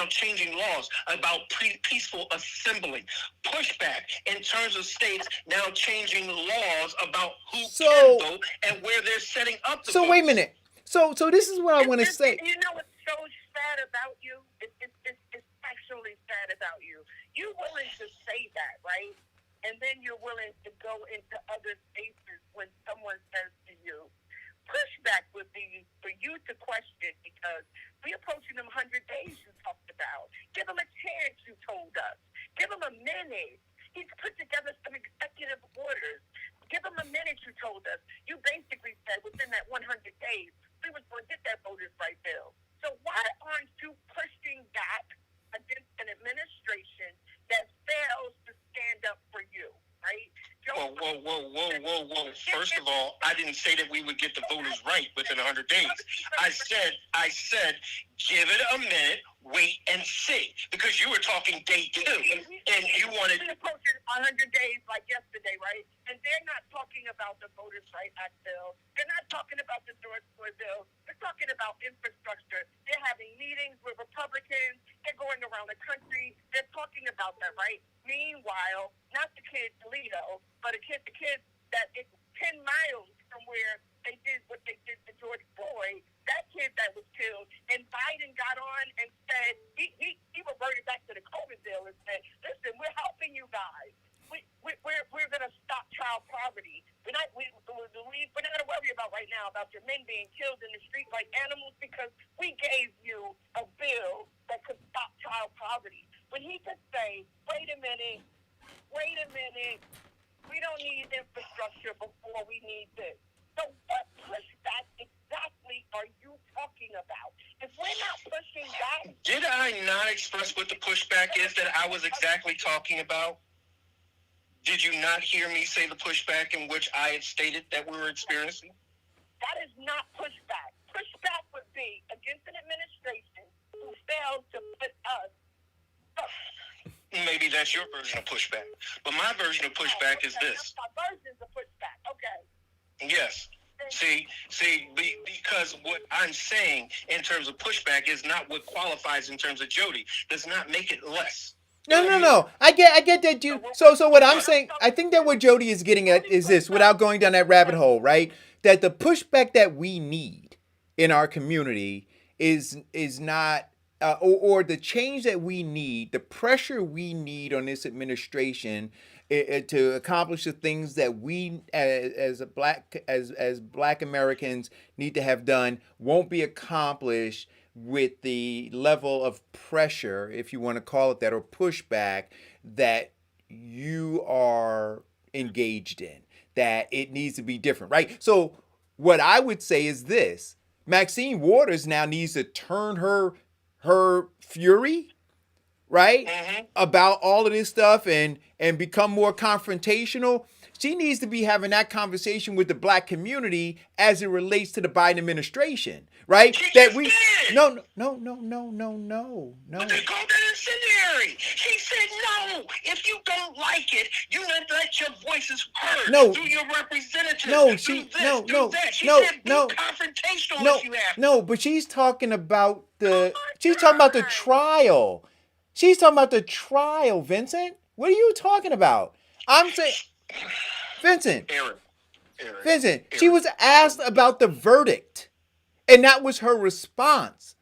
changing laws about peaceful assembly, pushback in terms of states now changing laws about who can vote and where they're setting up the votes. Wait a minute. So this is what I want to say. You know what's so sad about you? It's actually sad about you. You're willing to say that, right? And then you're willing to go into other spaces when someone says to you, pushback would be for you to question, because we're approaching them 100 days you talked about. Give them a chance, you told us. Give them a minute. He's put together some executive orders. Give them a minute, you told us. You basically said within that 100 days, we was going to get that voters' right bill. So why aren't you pushing back against an administration that fails to stand up for you, right? Whoa. First of all, I didn't say that we would get the voters right within 100 days. I said, give it a minute, wait and see. Because you were talking day 2, and you wanted... We're approaching 100 days like yesterday, right? And they're not talking about the Voters' Right Act bill. They're not talking about the George Floyd bill. They're talking about infrastructure. They're having meetings with Republicans. They're going around the country. They're talking about that, right? Meanwhile, not the kids Toledo, but the kids that it's 10 miles from where they did what they did to George Floyd, that kid that was killed. And Biden got on and said, he reverted back to the COVID bill and said, listen, we're helping you guys. We're going to stop child poverty. We're not going to worry about right now about your men being killed in the street like animals, because we gave you a bill that could stop child poverty. When he could say, wait a minute, we don't need infrastructure before we need this. So what pushback exactly are you talking about? If we're not pushing back... Did I not express what the pushback is that I was exactly talking about? Did you not hear me say the pushback in which I had stated that we were experiencing? That is not pushback. Pushback would be against an administration who failed to put us first. Maybe that's your version of pushback. But my version of pushback is this. My version's of pushback. Okay. Yes. See, because what I'm saying in terms of pushback is not what qualifies in terms of Jody. Does not make it less. No. I get that, you. So what I'm saying, I think that what Jody is getting at is this, without going down that rabbit hole, right? That the pushback that we need in our community is not, or the change that we need, the pressure we need on this administration to accomplish the things that we as Black Americans need to have done won't be accomplished with the level of pressure, if you want to call it that, or pushback that you are engaged in, that it needs to be different, right? So what I would say is this: Maxine Waters now needs to turn her fury, right, about all of this stuff and become more confrontational. She needs to be having that conversation with the Black community as it relates to the Biden administration, right? No. But they called that incendiary. She said, no, if you don't like it, you let your voices heard. No. Through your representatives. No, She said, be confrontational if you have to. No, but she's talking about the trial. She's talking about the trial, Vincent. What are you talking about? I'm saying, Vincent. Vincent, she was asked about the verdict, and that was her response.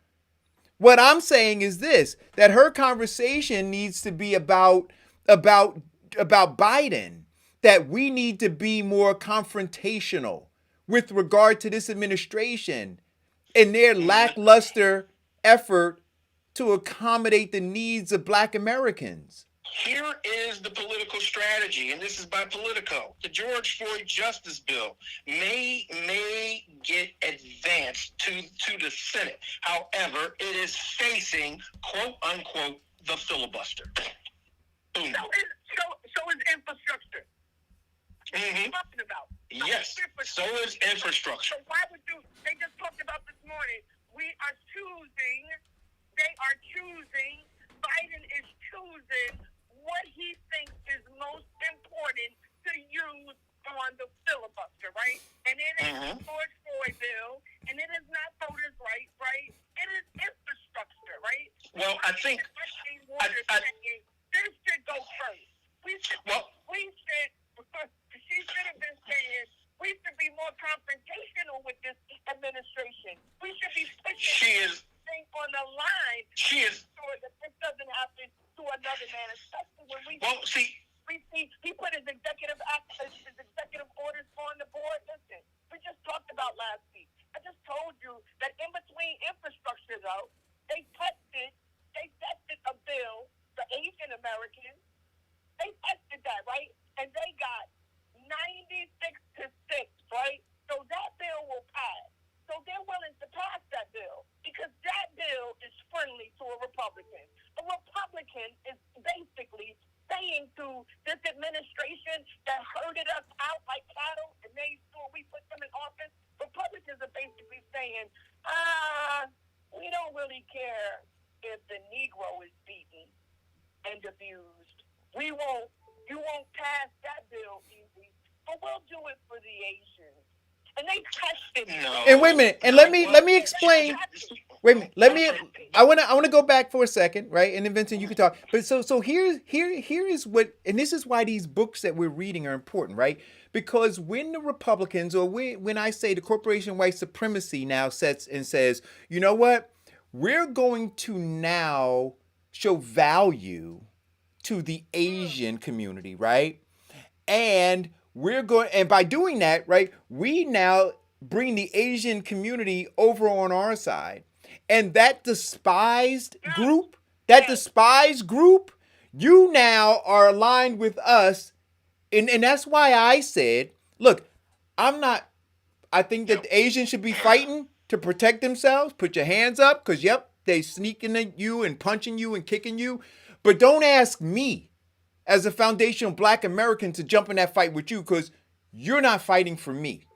What I'm saying is this: that her conversation needs to be about Biden. That we need to be more confrontational with regard to this administration and their lackluster effort to accommodate the needs of Black Americans. Here is the political strategy, and this is by Politico. The George Floyd Justice Bill may get advanced to the Senate. However, it is facing, quote unquote, the filibuster. Boom. So is infrastructure. Mm-hmm. Talking about. Yes. So is infrastructure. So why would you? They just talked about this morning. They are choosing. Biden is choosing what he thinks is most important to use on the filibuster, right? And it is the George Floyd bill, and it is not voters' rights, right? It is infrastructure, right? Well, I think this should go first. She should have been saying we should be more confrontational with this administration. We should be pushing things on the line. She is. So that this doesn't happen to another man, especially when we see he put his executive orders on the board. Listen, we just talked about last week. They tested that, right? And they got 96-6, right? So that bill will pass. So they're willing to pass that bill because that bill is friendly to a Republican. A Republican is basically saying to this administration that herded us out like cattle and made sure we put them in office, Republicans are basically saying, we don't really care if the Negro is beaten and abused. You won't pass that bill easy, but we'll do it for the Asians. And they tested it. No. And wait a minute, and let me explain. Wait a minute, I wanna go back for a second, right? And then Vincent, you can talk. But so here is what, and this is why these books that we're reading are important, right? Because when the Republicans, or when I say the corporation white supremacy now sets and says, you know what, we're going to now show value to the Asian community, right? And and by doing that, right, we now bring the Asian community over on our side. And that despised group, you now are aligned with us. And that's why I said, look, I think that the Asians should be fighting to protect themselves. Put your hands up, because, yep, they sneaking at you and punching you and kicking you. But don't ask me as a foundational black American to jump in that fight with you, because you're not fighting for me,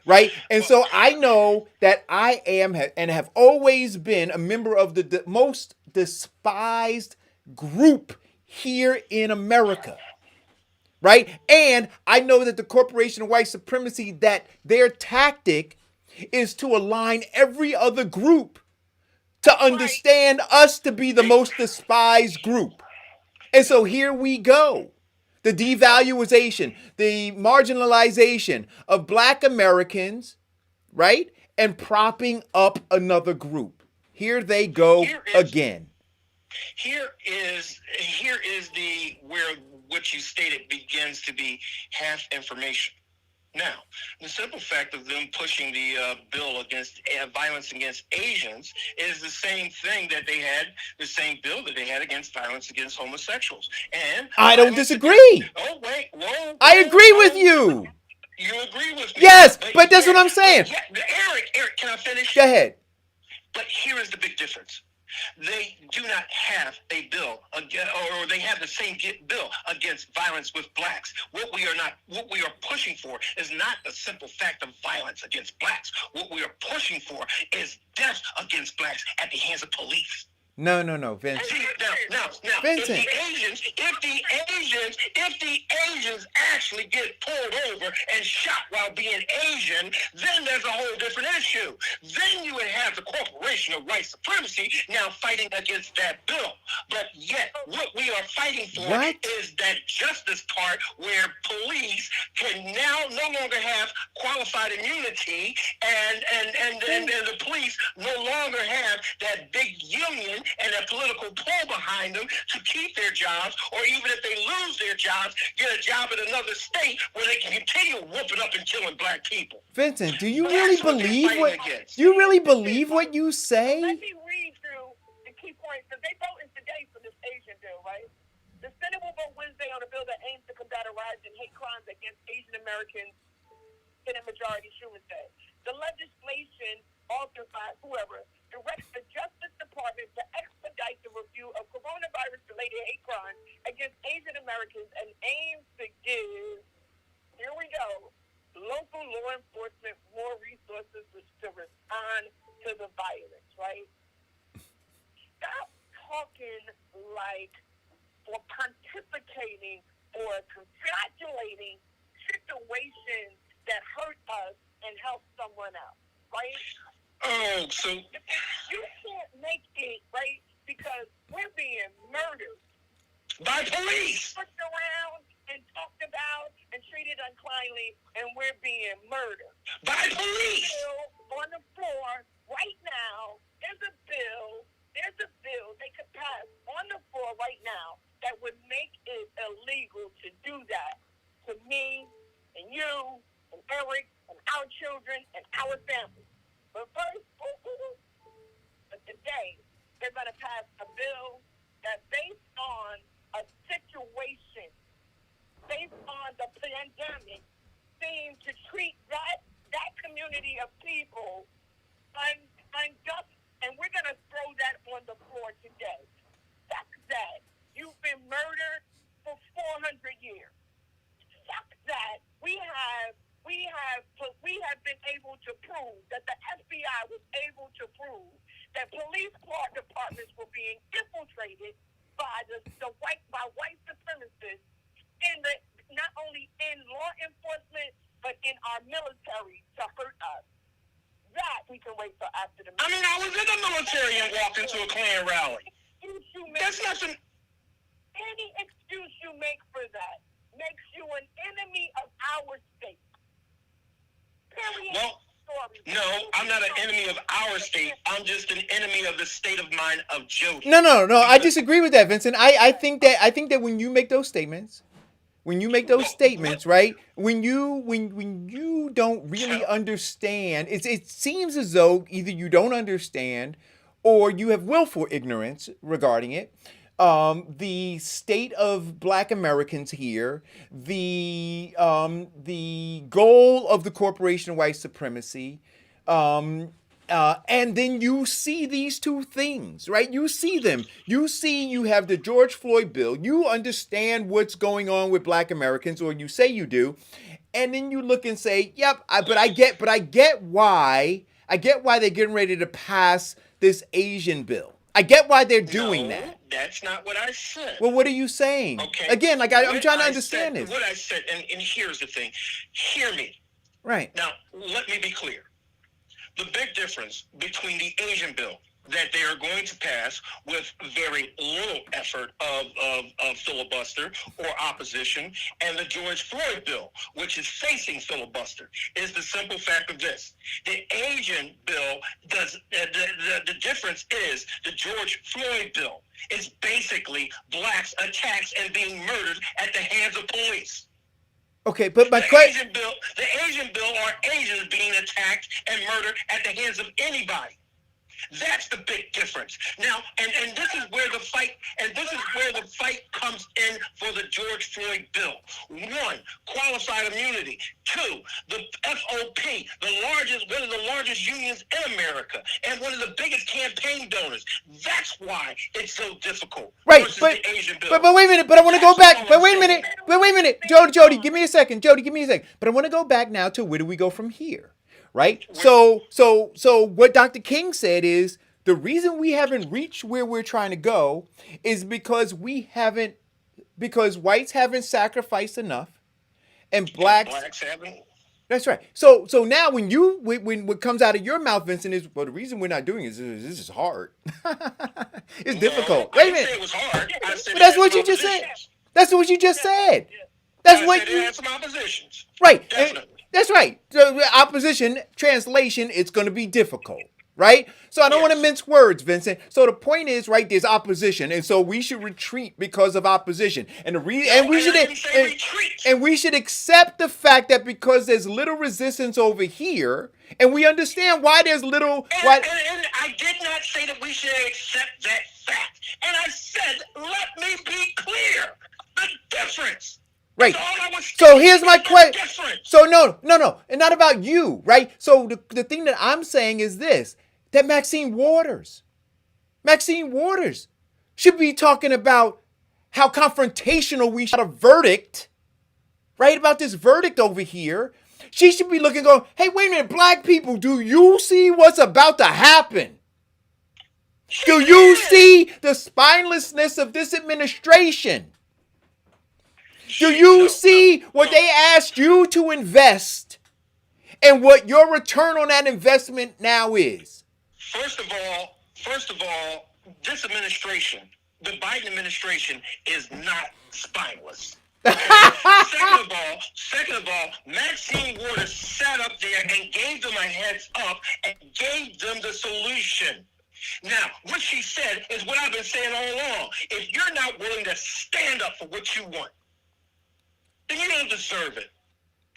right? And so I know that I am and have always been a member of the most despised group here in America, right? And I know that the corporation of white supremacy, that their tactic is to align every other group to understand us to be the most despised group. And so here we go. The devaluation, the marginalization of black Americans, right? And propping up another group. Here they go again. Here is the where what you stated begins to be half information. Now, the simple fact of them pushing the bill against violence against Asians is the same thing that they had, the same bill that they had against violence against homosexuals. And I don't disagree. Whoa. I agree with you. You agree with me? Yes, but that's what I'm saying. Eric, can I finish? Go ahead. But here is the big difference. They do not have a bill, or they have the same bill against violence with blacks. What we are pushing for is not the simple fact of violence against blacks. What we are pushing for is death against blacks at the hands of police. No, Vincent. Now, Vincent. if the Asians actually get pulled over and shot while being Asian, then there's a whole different issue. Then you would have the corporation of white supremacy now fighting against that bill. But yet, what we are fighting for is that justice part where police can now no longer have qualified immunity, and the police no longer have that big union and a political pull behind them to keep their jobs, or even if they lose their jobs, get a job in another state where they can continue whooping up and killing black people. Vincent, do you really believe what you say? Let me read through the key points, because they voted today for this Asian bill, right? The Senate will vote Wednesday on a bill that aims to combat a rise in hate crimes against Asian Americans in a majority Truman said. The legislation authored by whoever directs the Justice Department to expedite the review of coronavirus-related hate crimes against Asian Americans and aims to give, here we go, local law enforcement more resources to respond to the violence, right? Stop talking like, or pontificating or congratulating situations that hurt us and help someone else, right? Oh, so you can't make it, right? Because we're being murdered by police, pushed around and talked about and treated unkindly, and we're being murdered by police. On the floor right now, there's a bill they could pass on the floor right now that would make it illegal to do that to me and you and Eric and our children and our families. But first, but today, they're going to pass a bill that based on a situation the pandemic seemed to treat that community of people unjust, and we're going to throw that on the floor today. Fuck that. You've been murdered for 400 years. Fuck that. We have been able to prove that the FBI was able to prove that police departments were being infiltrated by white supremacists not only in law enforcement but in our military to hurt us. That we can wait till after the. I mean, I was in the military and walked into a Klan rally. That's nothing. Any excuse you make for that makes you an enemy of our state. Period. Well, no, I'm not an enemy of our state. I'm just an enemy of the state of mind of Jody. No. I disagree with that, Vincent. I think that when you make those statements, right? When you don't really understand, it seems as though either you don't understand or you have willful ignorance regarding it. The state of Black Americans here, the goal of the corporation of white supremacy, and then you see these two things, right? You see them. You have the George Floyd bill. You understand what's going on with Black Americans, or you say you do, and then you look and say, "Yep, but I get why they're getting ready to pass this Asian bill. I get why they're doing that." That's not what I said. Well, what are you saying? Okay. Again, I'm trying to understand this. What I said, and here's the thing. Hear me. Right. Now, let me be clear. The big difference between the Asian bill that they are going to pass with very little effort of filibuster or opposition, and the George Floyd bill, which is facing filibuster, is the simple fact of this. The Asian bill does, the difference is the George Floyd bill is basically blacks attacked and being murdered at the hands of police. Okay, but my question... The Asian bill are Asians being attacked and murdered at the hands of anybody. That's the big difference. Now, and this is where the fight comes in for the George Floyd bill. 1, qualified immunity. 2, the FOP, one of the largest unions in America, and one of the biggest campaign donors. That's why it's so difficult. Right, the Asian bill. but wait a minute. But I want to go back. But wait a minute. Jody, give me a second. But I want to go back now to where do we go from here? Right? So what Dr. King said is the reason we haven't reached where we're trying to go is because whites haven't sacrificed enough and blacks haven't. That's right. So now when what comes out of your mouth, Vincent, is, well, the reason we're not doing this is hard. It's difficult. Wait a minute. It was hard. But that's what you just said. That's what you just said. That's what you had some oppositions. Right. Definitely. That's right. So opposition, translation, it's going to be difficult, right? So I don't want to mince words, Vincent. So the point is, right, there's opposition, and so we should retreat because of opposition. And we should accept the fact that because there's little resistance over here, and we understand why there's little. And I did not say that we should accept that fact. And I said, let me be clear, the difference. Right. So here's my question. So no, and not about you, right? So the thing that I'm saying is this, that Maxine Waters should be talking about how confrontational we shot a verdict, right? About this verdict over here. She should be looking, going, hey, wait a minute, Black people, do you see what's about to happen? Do you see the spinelessness of this administration? Do you see what they asked you to invest and what your return on that investment now is? First of all, this administration, the Biden administration, is not spineless. Second of all, Maxine Waters sat up there and gave them a heads up and gave them the solution. Now, what she said is what I've been saying all along. If you're not willing to stand up for what you want, then you don't deserve it.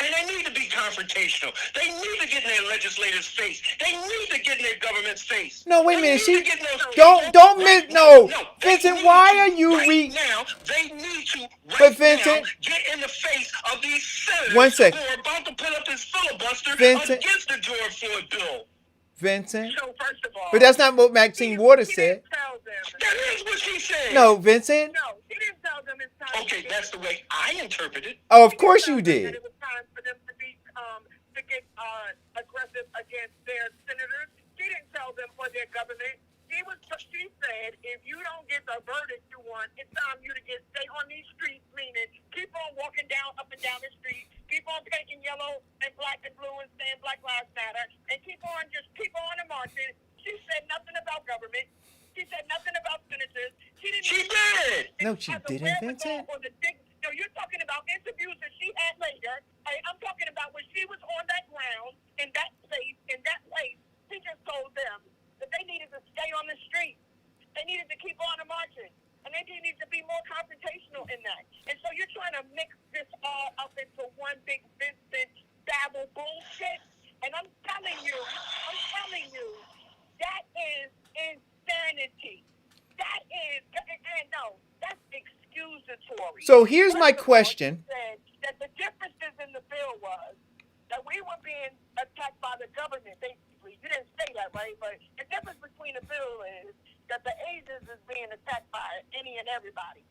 And they need to be confrontational. They need to get in their legislators' face. They need to get in their government's face. No, wait a They minute. need She to get in those don't right, miss. No, they Vincent. need Why to are you right now? They need to But right Vincent, now get in the face of these senators one sec. who are about to put up this filibuster Vincent. against the George Floyd bill. Vincent. So first of all, But that's not what Maxine Waters he said. didn't tell them. That is what she said. No, Vincent. No, he didn't tell them it's time. Okay, that's the way I interpret it. Oh, of course He you didn't tell them did. that it was time for them to get aggressive against their senators. She didn't tell them for their government. She said, if you don't get the verdict you want, it's time you to stay on these streets, meaning keep on walking up and down the street, keep on painting yellow and black and blue and saying Black Lives Matter, and keep on and marching. She said nothing about government. She said nothing about senators. She did. No, she didn't, Vincent. No, you're talking about interviews that she had later. I'm talking about when she was on that ground, in that place, she just told them that they needed to stay on the street. They needed to keep on marching. And they needed to be more confrontational in that. And so you're trying to mix this all up into one big Vincent babble bullshit. And I'm telling you, that is insanity. That is, and no, that's excusatory. So here's my question. Said that the differences in the bill was that we were being attacked by the government, basically. You didn't say that, right? But the difference between the bill is that the Asians is being attacked by any and everybody.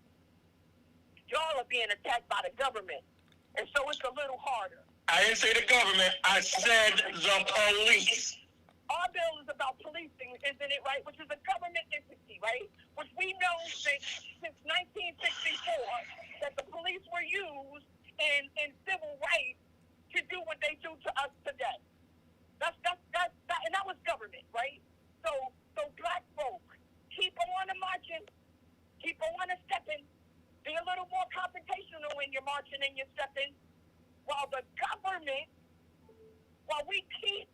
Y'all are being attacked by the government. And so it's a little harder. I didn't say the government. I said the police. Our bill is about policing, isn't it, right? Which is a government entity, right? Which we know since 1964 that the police were used in civil rights to do what they do to us today. And that was government, right? So black folk, keep on marching, keep on stepping, be a little more confrontational when you're marching and you're stepping, while we keep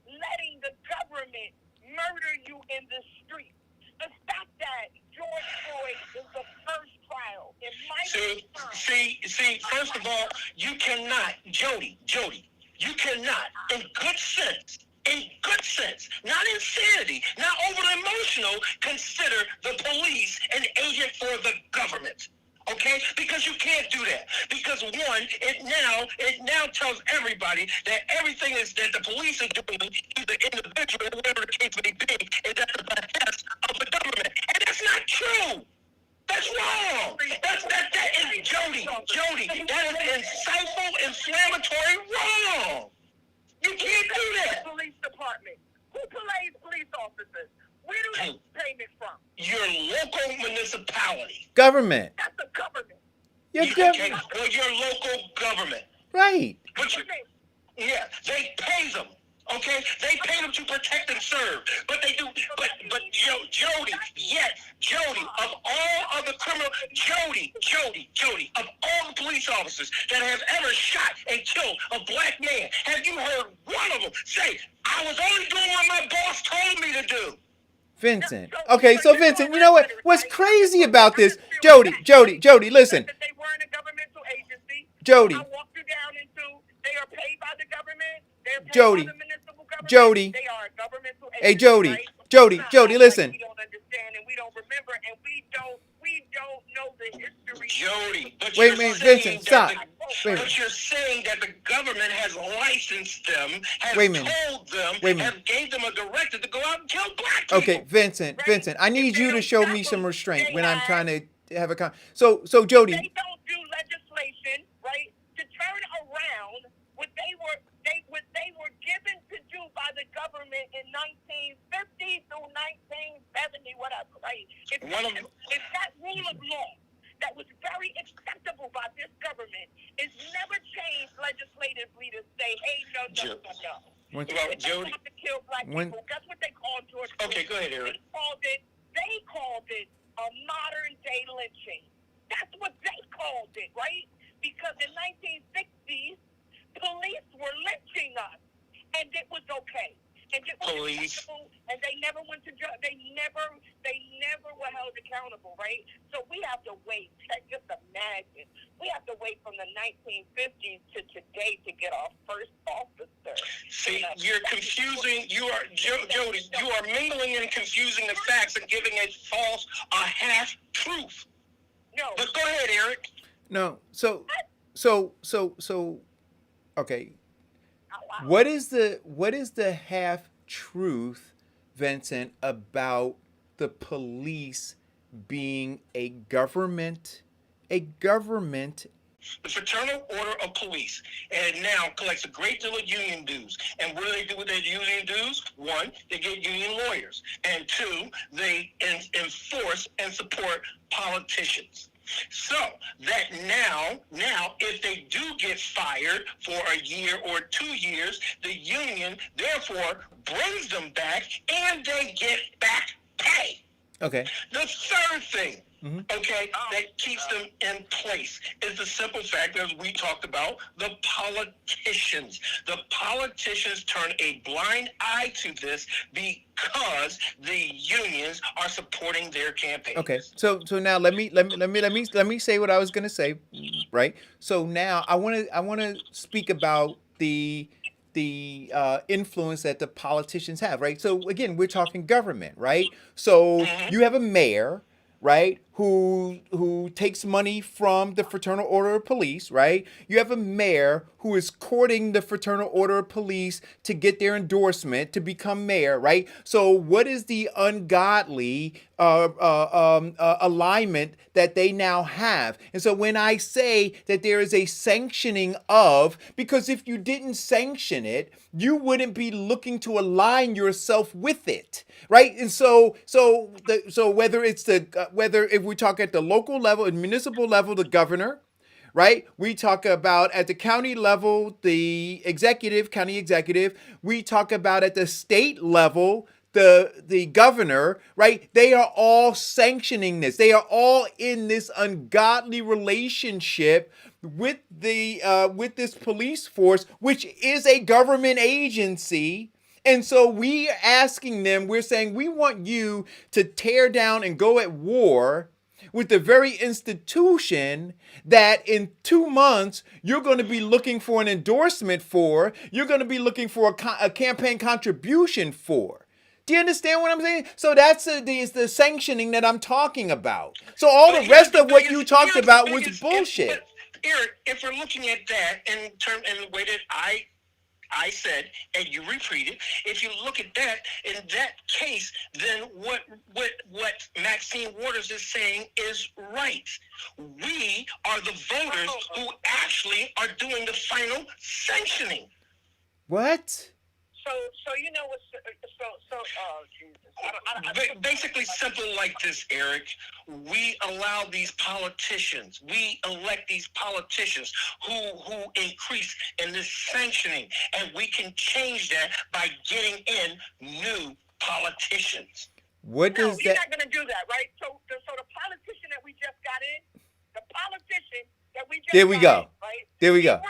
letting the government murder you in the street. The fact that George Floyd is the first trial in my See, first of all, you cannot, Jody, you cannot, in good sense, not insanity, not over emotional, consider the police an agent for the government. Okay? Because you can't do that. Because one, it now tells everybody that everything is that the police are doing, either individual, whatever the case may be, is at the behest of the government. And that's not true. That's wrong. That is Jody, that is insightful, inflammatory wrong. You can't do that. Police department. Who pays police officers? Where do they payment from? Your local municipality. Government. That's the government. Okay, well, your local government. Right. Yeah, they pay them. Okay, they pay them to protect and serve, but they do. But Jody, of all of the criminal, Jody, of all the police officers that have ever shot and killed a black man, have you heard one of them say, "I was only doing what my boss told me to do"? Vincent. Okay, so Vincent, you know what? What's crazy about this? Jody, listen. They weren't a governmental agency. Jody. I walked you down into they are paid by the government. They're paid Jody. by the municipal government. Jody. They are a governmental agency. Hey, Jody. Right? Jody, listen. We don't understand and we don't remember and we don't know the history. Jody, but Wait, you're Vincent, saying stop. But you're saying that the government has licensed them, has Wait a minute. told them, Wait a minute. have gave them a directive to go out and kill black people. Okay, Vincent, I need you to show me some restraint when I'm trying to have a So Jody. They don't do legislation, right, to turn around what they were given to do by the government in 1950 through 1970, whatever, right? It's that rule of law that was very acceptable by this government is never changed legislatively to say, hey, no. Jody, to kill black people. Guess what they called George Floyd? Okay, go ahead, Eric. They called it a modern day lynching. That's what they called it, right? Because in 1960s, police were lynching us, and it was okay. and it was Police. and they never went to jail. They never were held accountable, right? So we have to wait. Just imagine. We have to wait from the 1950s to today to get our first officer. See, you're confusing. Jody. You are mingling and confusing the facts and giving a half truth. No. But go ahead, Eric. No. So. Okay. What is the half truth, Vincent, about the police being a government? The Fraternal Order of Police, and now collects a great deal of union dues. And what do they do with their union dues? One, they get union lawyers, and two, they enforce and support politicians. So that now, if they do get fired for a year or 2 years, the union therefore brings them back, and they get back pay. Okay. The third thing, that keeps them in place is the simple fact, as we talked about, the politicians. The politicians turn a blind eye to this because the unions are supporting their campaigns. Okay. So now let me say what I was gonna say, right? So now I wanna speak about the influence that the politicians have, right? So again, we're talking government, right? So you have a mayor, right, who takes money from the Fraternal Order of Police, right? You have a mayor who is courting the Fraternal Order of Police to get their endorsement to become mayor, right? So what is the ungodly alignment that they now have? And so when I say that there is a sanctioning of, because if you didn't sanction it, you wouldn't be looking to align yourself with it, right? And so whether it's whether if we talk at the local level and municipal level, the governor, right? We talk about at the county level, the county executive. We talk about at the state level, the governor, right? They are all sanctioning this. They are all in this ungodly relationship with with this police force, which is a government agency. And so we are asking them, we're saying, we want you to tear down and go at war with the very institution that in 2 months you're going to be looking for an endorsement for, you're going to be looking for a campaign contribution for. Do you understand what I'm saying? So that's the sanctioning that I'm talking about. So all the rest of what you talked about was bullshit. Eric, if we're looking at that in the way that I said, and you repeated, if you look at that, in that case, then what Maxine Waters is saying is right. We are the voters who actually are doing the final sanctioning. What? So you know what's Jesus. Basically simple like this, Eric. We allow these politicians, we elect these politicians who increase in this sanctioning, and we can change that by getting in new politicians. What does you're not going to do that, right? So the politician that we just got in, there we go. in, right? There we go.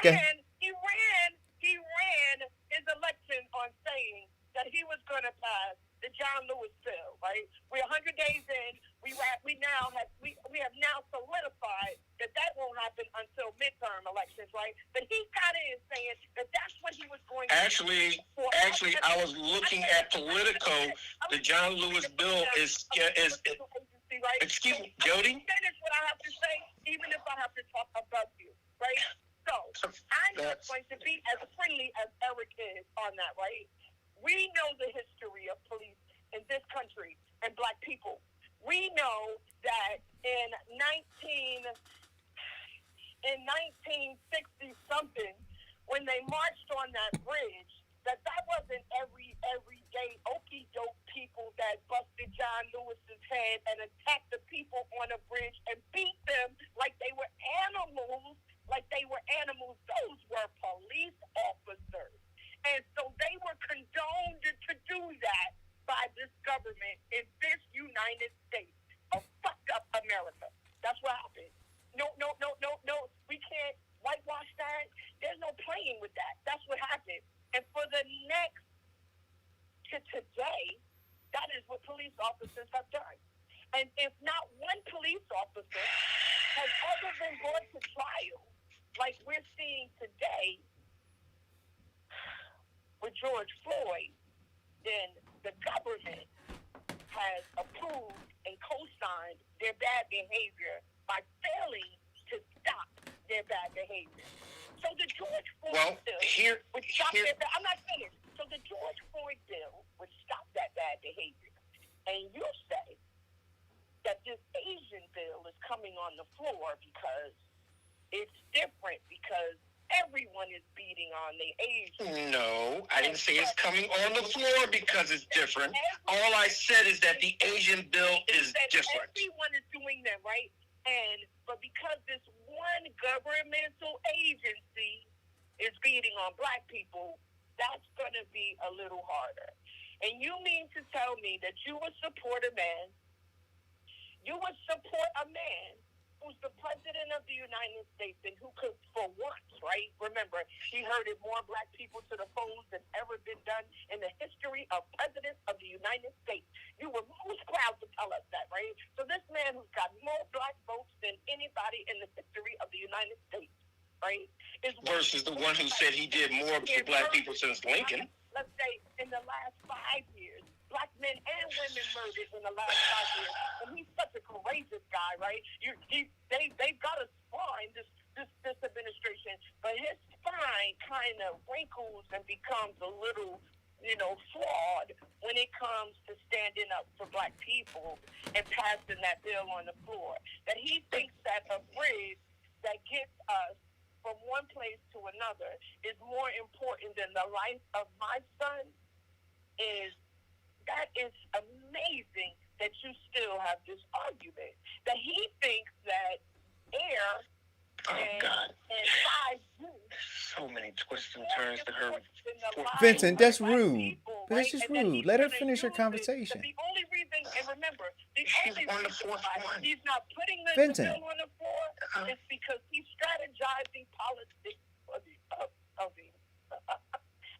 He ran his election on saying that he was going to pass the John Lewis bill, right? We're 100 days in. We have now solidified that won't happen until midterm elections, right? But he got in saying that that's what he was going to do. Actually, I was looking at Politico. The John Lewis bill is right? Excuse me, Jody? Finish what I have to say, even if I have to talk about you, right? So I'm not going to be as friendly as Eric is on that, right? We know the history of police in this country and black people. We know that in 1960 something, when they marched on that bridge, that wasn't everyday okey doke people that busted John Lewis's head and attacked the people on a bridge and beat them like they were animals. Those were police officers. And so they were condoned to do that by this government in this United States of fucked up America. That's what happened. No. We can't whitewash that. There's no playing with that. That's what happened. And for the next to trial, like we're seeing today with George Floyd, then the government has approved and co-signed their bad behavior by failing to stop their bad behavior. So the George Floyd bill would stop their bad. I'm not finished. So the George Floyd bill would stop that bad behavior. And you say that this Asian bill is coming on the floor because it's different, because everyone is beating on the Asian. No, I didn't say it's coming on the floor because it's different. All I said is that the Asian bill is different. Everyone is doing that, right? But because this one governmental agency is beating on black people, that's going to be a little harder. And you mean to tell me that you would support a man, who's the president of the United States and who could, for once, right? Remember, he herded more black people to the polls than ever been done in the history of presidents of the United States. You were most proud to tell us that, right? So this man who's got more black votes than anybody in the history of the United States, right? Versus the one who said he did more for black people since Lincoln. Let's say in the last 5 years, black men and women murdered in the last 5 years. And he's such a courageous guy, right? They've got a spine, this administration, but his spine kind of wrinkles and becomes a little, flawed when it comes to standing up for black people and passing that bill on the floor. That he thinks that a bridge that gets us from one place to another is more important than the life of my son that is amazing that you still have this argument. That he thinks that air and 5G. So many twists and turns to her. Vincent, that's rude. But that's just rude. Let her finish her conversation. The only reason, and remember, She's on the fourth one. He's not putting the bill on the floor is because he's strategizing politics of the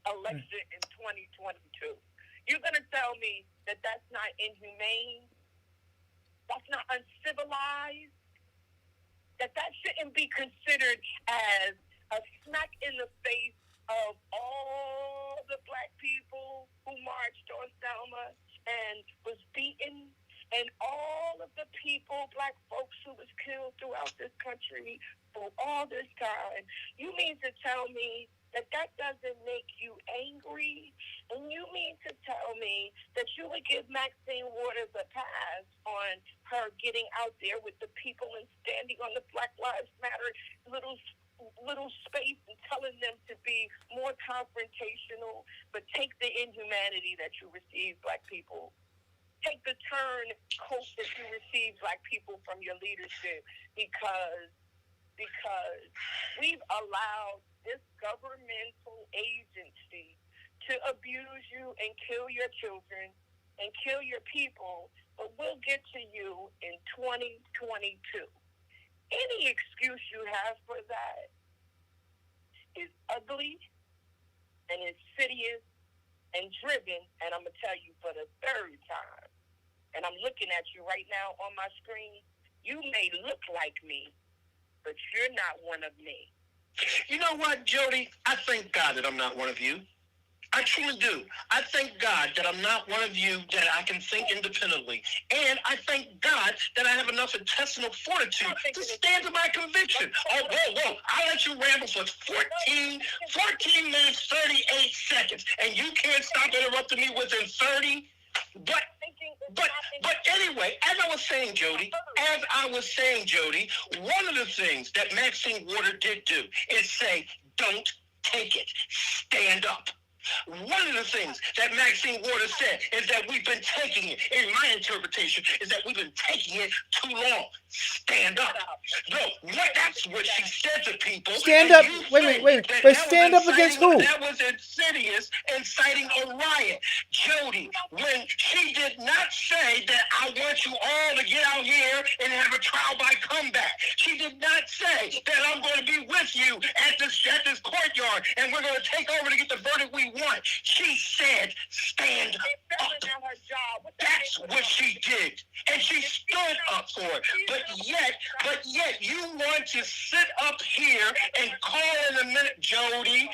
election in 2022. You're going to tell me that that's not inhumane? That's not uncivilized? That shouldn't be considered as a smack in the face of all the black people who marched on Selma and was beaten, and all of the people, black folks who was killed throughout this country for all this time. You mean to tell me that doesn't make you angry? And you mean to tell me that you would give Maxine Waters a pass on her getting out there with the people and standing on the Black Lives Matter little space and telling them to be more confrontational, but take the inhumanity that you receive, black people. Take the turn coat that you receive, black people, from your leadership, because we've allowed this governmental agency to abuse you and kill your children and kill your people, but we'll get to you in 2022. Any excuse you have for that is ugly and insidious and driven, and I'm going to tell you for the third time, and I'm looking at you right now on my screen. You may look like me, but you're not one of me. You know what, Jody? I thank God that I'm not one of you. I truly do. I thank God that I'm not one of you, that I can think independently. And I thank God that I have enough intestinal fortitude to stand to my conviction. Oh, whoa. I'll let you ramble for 14 minutes, 38 seconds. And you can't stop interrupting me within 30. But anyway, as I was saying, Jody, one of the things that Maxine Waters did do is say, don't take it. Stand up. One of the things that Maxine Waters said is that we've been taking it, in my interpretation, is that we've been taking it too long. Stand up. No, that's what she said to people. Stand up. Wait. But stand up against who? That was insidious, inciting a riot. Jody, when she did not say that I want you all to get out here and have a trial by comeback. She did not say that I'm going to be with you at this courtyard and we're going to take over to get the verdict we want. want. She said, stand She's up. failing at her job. That's what she did. And she stood up for it. But yet, you want to sit up here and call in a minute, Jody.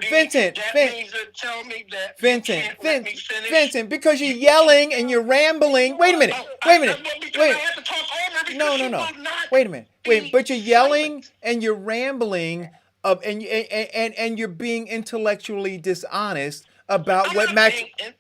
Vincent, that Vin- means to tell me that Vincent, you can't let me finish. Vincent, because you're yelling and you're rambling. Wait a minute. Because I have to talk over because No. she will not Wait a minute. Wait, but you're yelling silent. and you're rambling, and you're being intellectually dishonest about I'm what not Max. being in-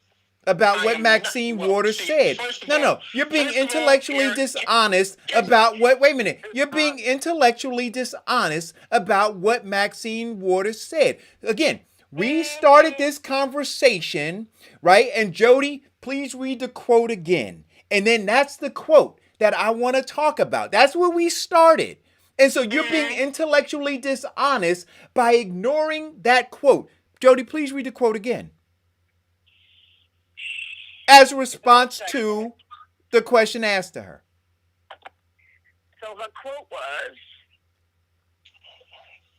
About I what am Maxine not- well, Waters see, said. first of No, all- you're being first of all, intellectually Eric, dishonest about what. Wait a minute. You're being intellectually dishonest about what Maxine Waters said. Again, we started this conversation, right? And Jody, please read the quote again. And then that's the quote that I want to talk about. That's where we started. And so you're being intellectually dishonest by ignoring that quote. Jody, please read the quote again. As a response to the question asked to her. So her quote was,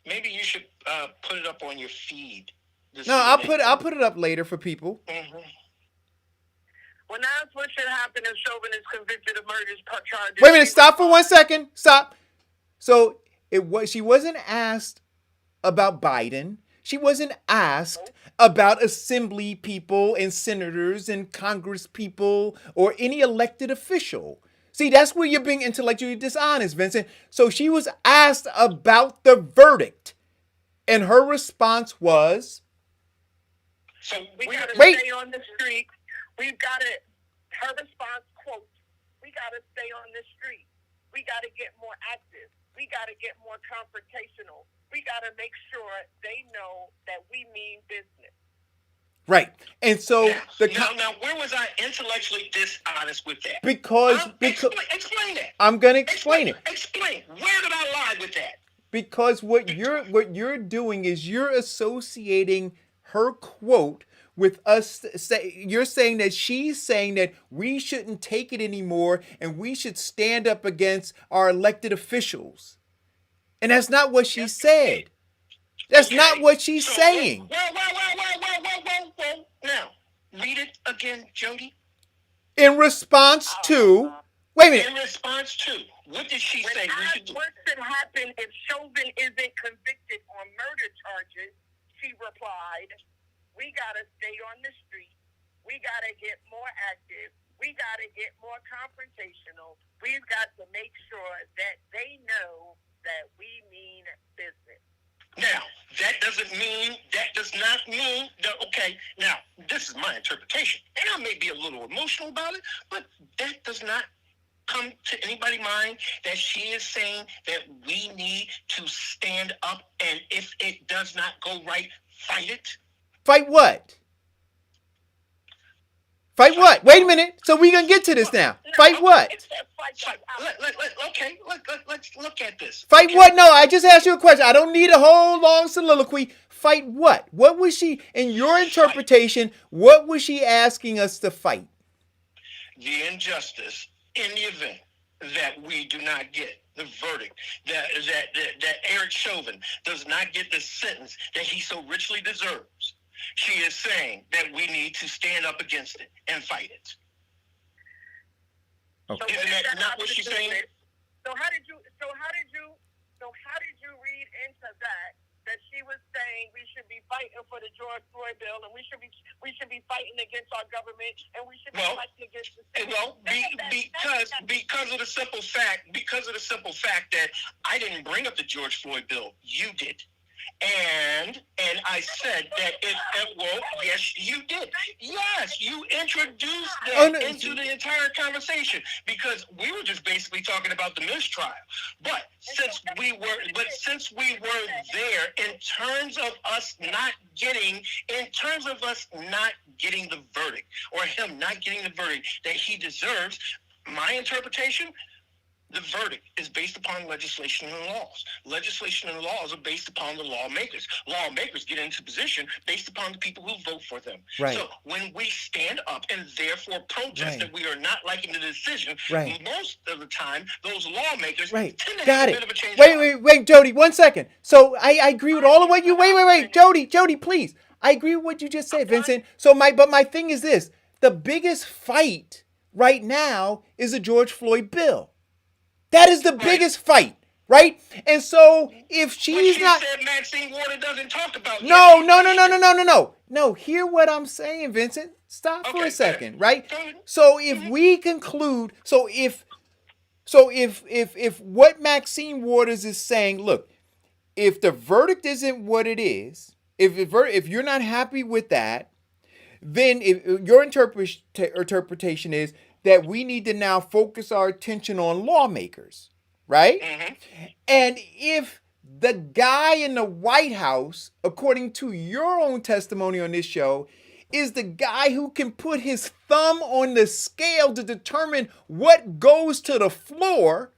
Maybe you should put it up on your feed. No, I'll put it up later for people. Mm-hmm. well, that's what should happen if Chauvin is convicted of murder charges. Wait a minute, stop for 1 second. Stop. So she wasn't asked about Biden. She wasn't asked about assembly people and senators and Congress people or any elected official. See, that's where you're being intellectually dishonest, Vincent. So she was asked about the verdict, and her response was, So We got to Wait. stay on the street. We've got to, her response, quote, we got to stay on the street. We got to get more active. We got to get more confrontational. We got to make sure they know that we mean business. right. And so now, where was I intellectually dishonest with that? because Explain that. I'm going to explain it. Explain. Where did I lie with that? Because what you're doing is you're associating her quote with us. You're saying that she's saying that we shouldn't take it anymore and we should stand up against our elected officials. And that's not what she said. That's Okay. not what she's So, saying. Well. Now, read it again, Jody. In response to, wait a minute. In response to, what did she say we should do? What should happen if Chauvin isn't convicted on murder charges? She replied, we got to stay on the street. We got to get more active. We got to get more confrontational. We've got to make sure that they know that we mean business. Now, that does not mean that, okay, now, this is my interpretation, and I may be a little emotional about it, but that does not come to anybody's mind that she is saying that we need to stand up, and if it does not go right, fight it. Fight what? Fight what? Wait a minute. So we're going to get to this now. Fight what? Let's look at this. Fight okay? what? No, I just asked you a question. I don't need a whole long soliloquy. Fight what? What was she, in your interpretation, what was she asking us to fight? The injustice in the event that we do not get the verdict, that Eric Chauvin does not get the sentence that he so richly deserves. She is saying that we need to stand up against it and fight it. Okay. Isn't that not what she's saying? So how did you read into that she was saying we should be fighting for the George Floyd bill and we should be fighting against our government and we should be fighting against the state? Well, because of the simple fact that I didn't bring up the George Floyd bill, you did. And I said that yes, you did. Yes, you introduced that into the entire conversation because we were just basically talking about the mistrial. But since we were there, in terms of us not getting the verdict or him not getting the verdict that he deserves, my interpretation, the verdict is based upon legislation and laws. Legislation and laws are based upon the lawmakers. Lawmakers get into position based upon the people who vote for them. Right. So when we stand up and therefore protest that we are not liking the decision, most of the time those lawmakers tend to have a bit of a change. Wait, Jody, 1 second. So I agree with all of what you. Wait, Jody, please. I agree with what you just said, Vincent. So my thing is this: the biggest fight right now is the George Floyd bill. That is the biggest fight, right? And so if she's she not, said Maxine Warner doesn't talk about. no, no, no, no, no, no, no, no, no. Hear what I'm saying, Vincent. Stop for Okay, a second, right? go ahead. So if we conclude, if what Maxine Waters is saying, look, if the verdict isn't what it is, if you're not happy with that, then if your interpretation is that we need to now focus our attention on lawmakers, right? And if the guy in the White House, according to your own testimony on this show, is the guy who can put his thumb on the scale to determine what goes to the floor,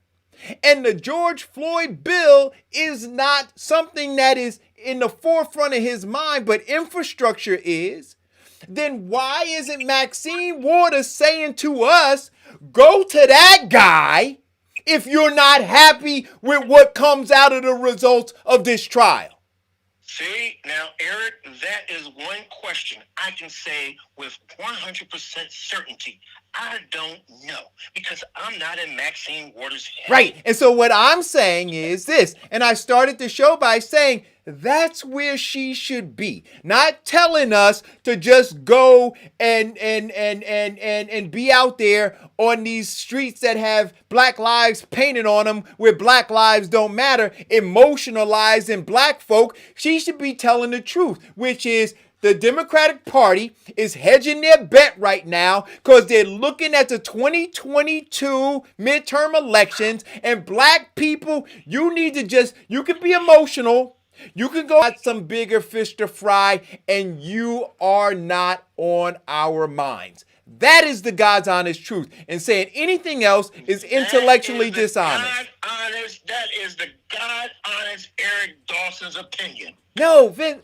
and the George Floyd bill is not something that is in the forefront of his mind, but infrastructure is, then why isn't Maxine Waters saying to us, go to that guy if you're not happy with what comes out of the results of this trial? See, now, Eric, that is one question I can say with 100% certainty. I don't know, because I'm not in Maxine Waters' head. Right. And so what I'm saying is this, and I started the show by saying that's where she should be, not telling us to just go and be out there on these streets that have Black lives painted on them, where Black lives don't matter, emotionalizing Black folk. She should be telling the truth, which is the Democratic Party is hedging their bet right now because they're looking at the 2022 midterm elections, and Black people, you can be emotional. You can go at some bigger fish to fry, and you are not on our minds. That is the God's honest truth. And saying anything else is intellectually dishonest. That is the God honest Eric Dawson's opinion. No, Vin.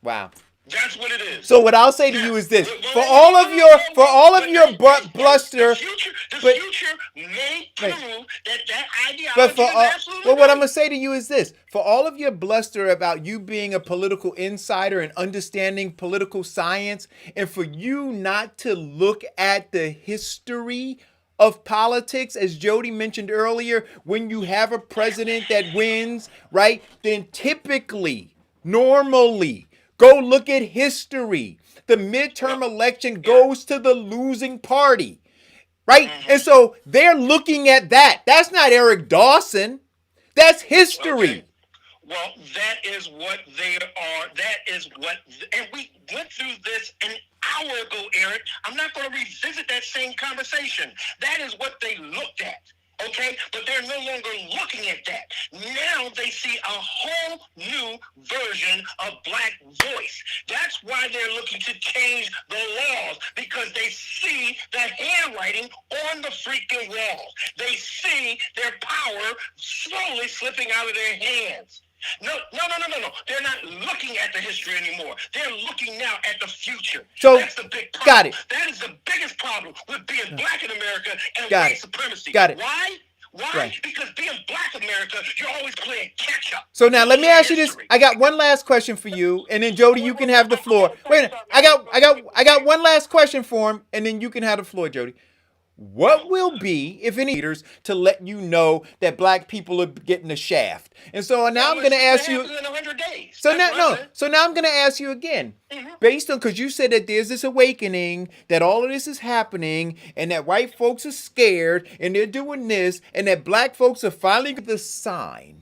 Wow. That's what it is. So what I'll say to you is this: for all of your bluster, the future may prove that ideology but is absolutely what I'm right. gonna say to you is this: for all of your bluster about you being a political insider and understanding political science, and for you not to look at the history of politics, as Jody mentioned earlier, when you have a president that wins, right, then typically, normally, go look at history. The midterm election goes to the losing party, right? And so they're looking at that. That's not Eric Dawson. That's history. Okay. Well, that is what they are. That is what, and we went through this an hour ago, Eric. I'm not going to revisit that same conversation. That is what they looked at. Okay, but they're no longer looking at that. Now they see a whole new version of Black voice. That's why they're looking to change the laws, because they see the handwriting on the freaking walls. They see their power slowly slipping out of their hands. No. They're not looking at the history anymore. They're looking now at the future. So, that's the big problem. got it. That is the biggest problem with being Black in America and Got white it. supremacy. Got it. Why? Right. Because being Black America, you're always playing catch up. So now let me ask you this. I got one last question for you, and then Jody, you can have the floor. Wait a minute. I got one last question for him, and then you can have the floor, Jody. What will be, if any, leaders to let you know that Black people are getting the shaft? And so now I'm going to ask you. In 100 days. So now I'm going to ask you again, based on, because you said that there's this awakening, that all of this is happening, and that white folks are scared, and they're doing this, and that Black folks are finally getting the sign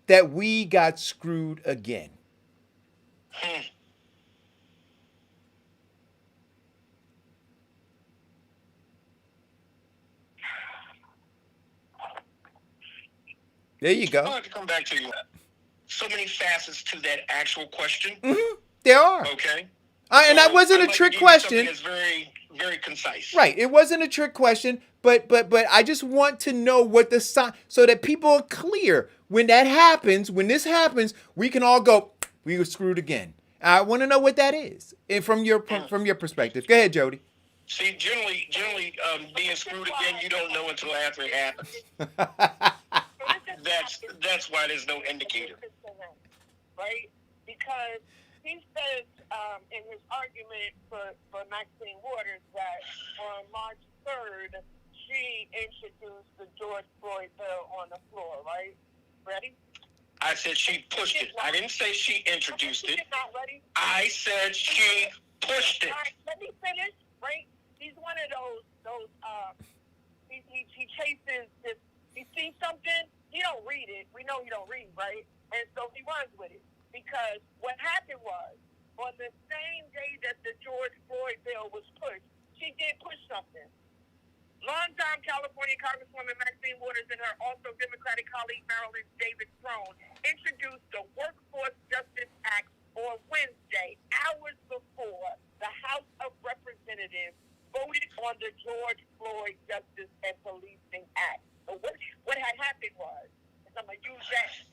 that we got screwed again. There you go. I'll have to come back to you. So many facets to that actual question. There are. Okay. And that wasn't a trick question. It's very, very concise. Right. It wasn't a trick question, but I just want to know what the sign, so that people are clear. When that happens, when this happens, we can all go, we were screwed again. I want to know what that is, and from your perspective. Go ahead, Jody. See, generally, being screwed again, you don't know until after it happens. That's why there's no indicator. Right? Because he says in his argument for Maxine Waters that on March 3rd, she introduced the George Floyd bill on the floor, right? Ready? I said she pushed it. I didn't say she introduced it. Not ready? I said she pushed it. All right, let me finish, right? He's one of those he chases this, he sees something, he don't read it. We know he don't read, right? And so he runs with it. Because what happened was, on the same day that the George Floyd bill was pushed, she did push something. Longtime California Congresswoman Maxine Waters and her also Democratic colleague Marilyn David Crone introduced the Workforce Justice Act on Wednesday, hours before the House of Representatives voted on the George Floyd Justice and Policing Act. So what had happened was, and I'm going to use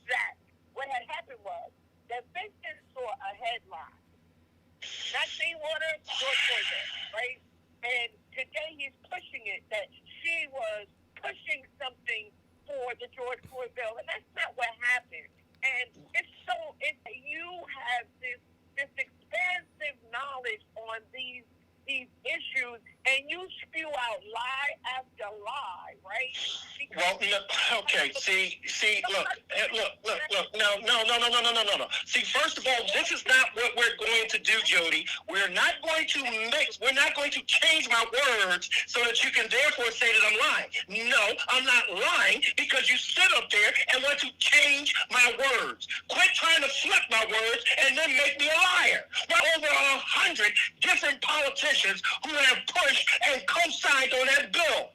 that, what had happened was that Vincent saw a headline. Maxine Waters, George Floyd, right? And today he's pushing it, that she was pushing something for the George Floyd bill, and that's not what happened. And you have this expansive knowledge on these issues, and you spew out lie after lie, right? Well, okay. See. Look. No. See, first of all, this is not what we're going to do, Jody. We're not going to mix. We're not going to change my words so that you can therefore say that I'm lying. No, I'm not lying because you sit up there and want to change my words. Quit trying to flip my words and then make me a liar. Well, over 100 different politicians who have pushed and co-signed on that bill.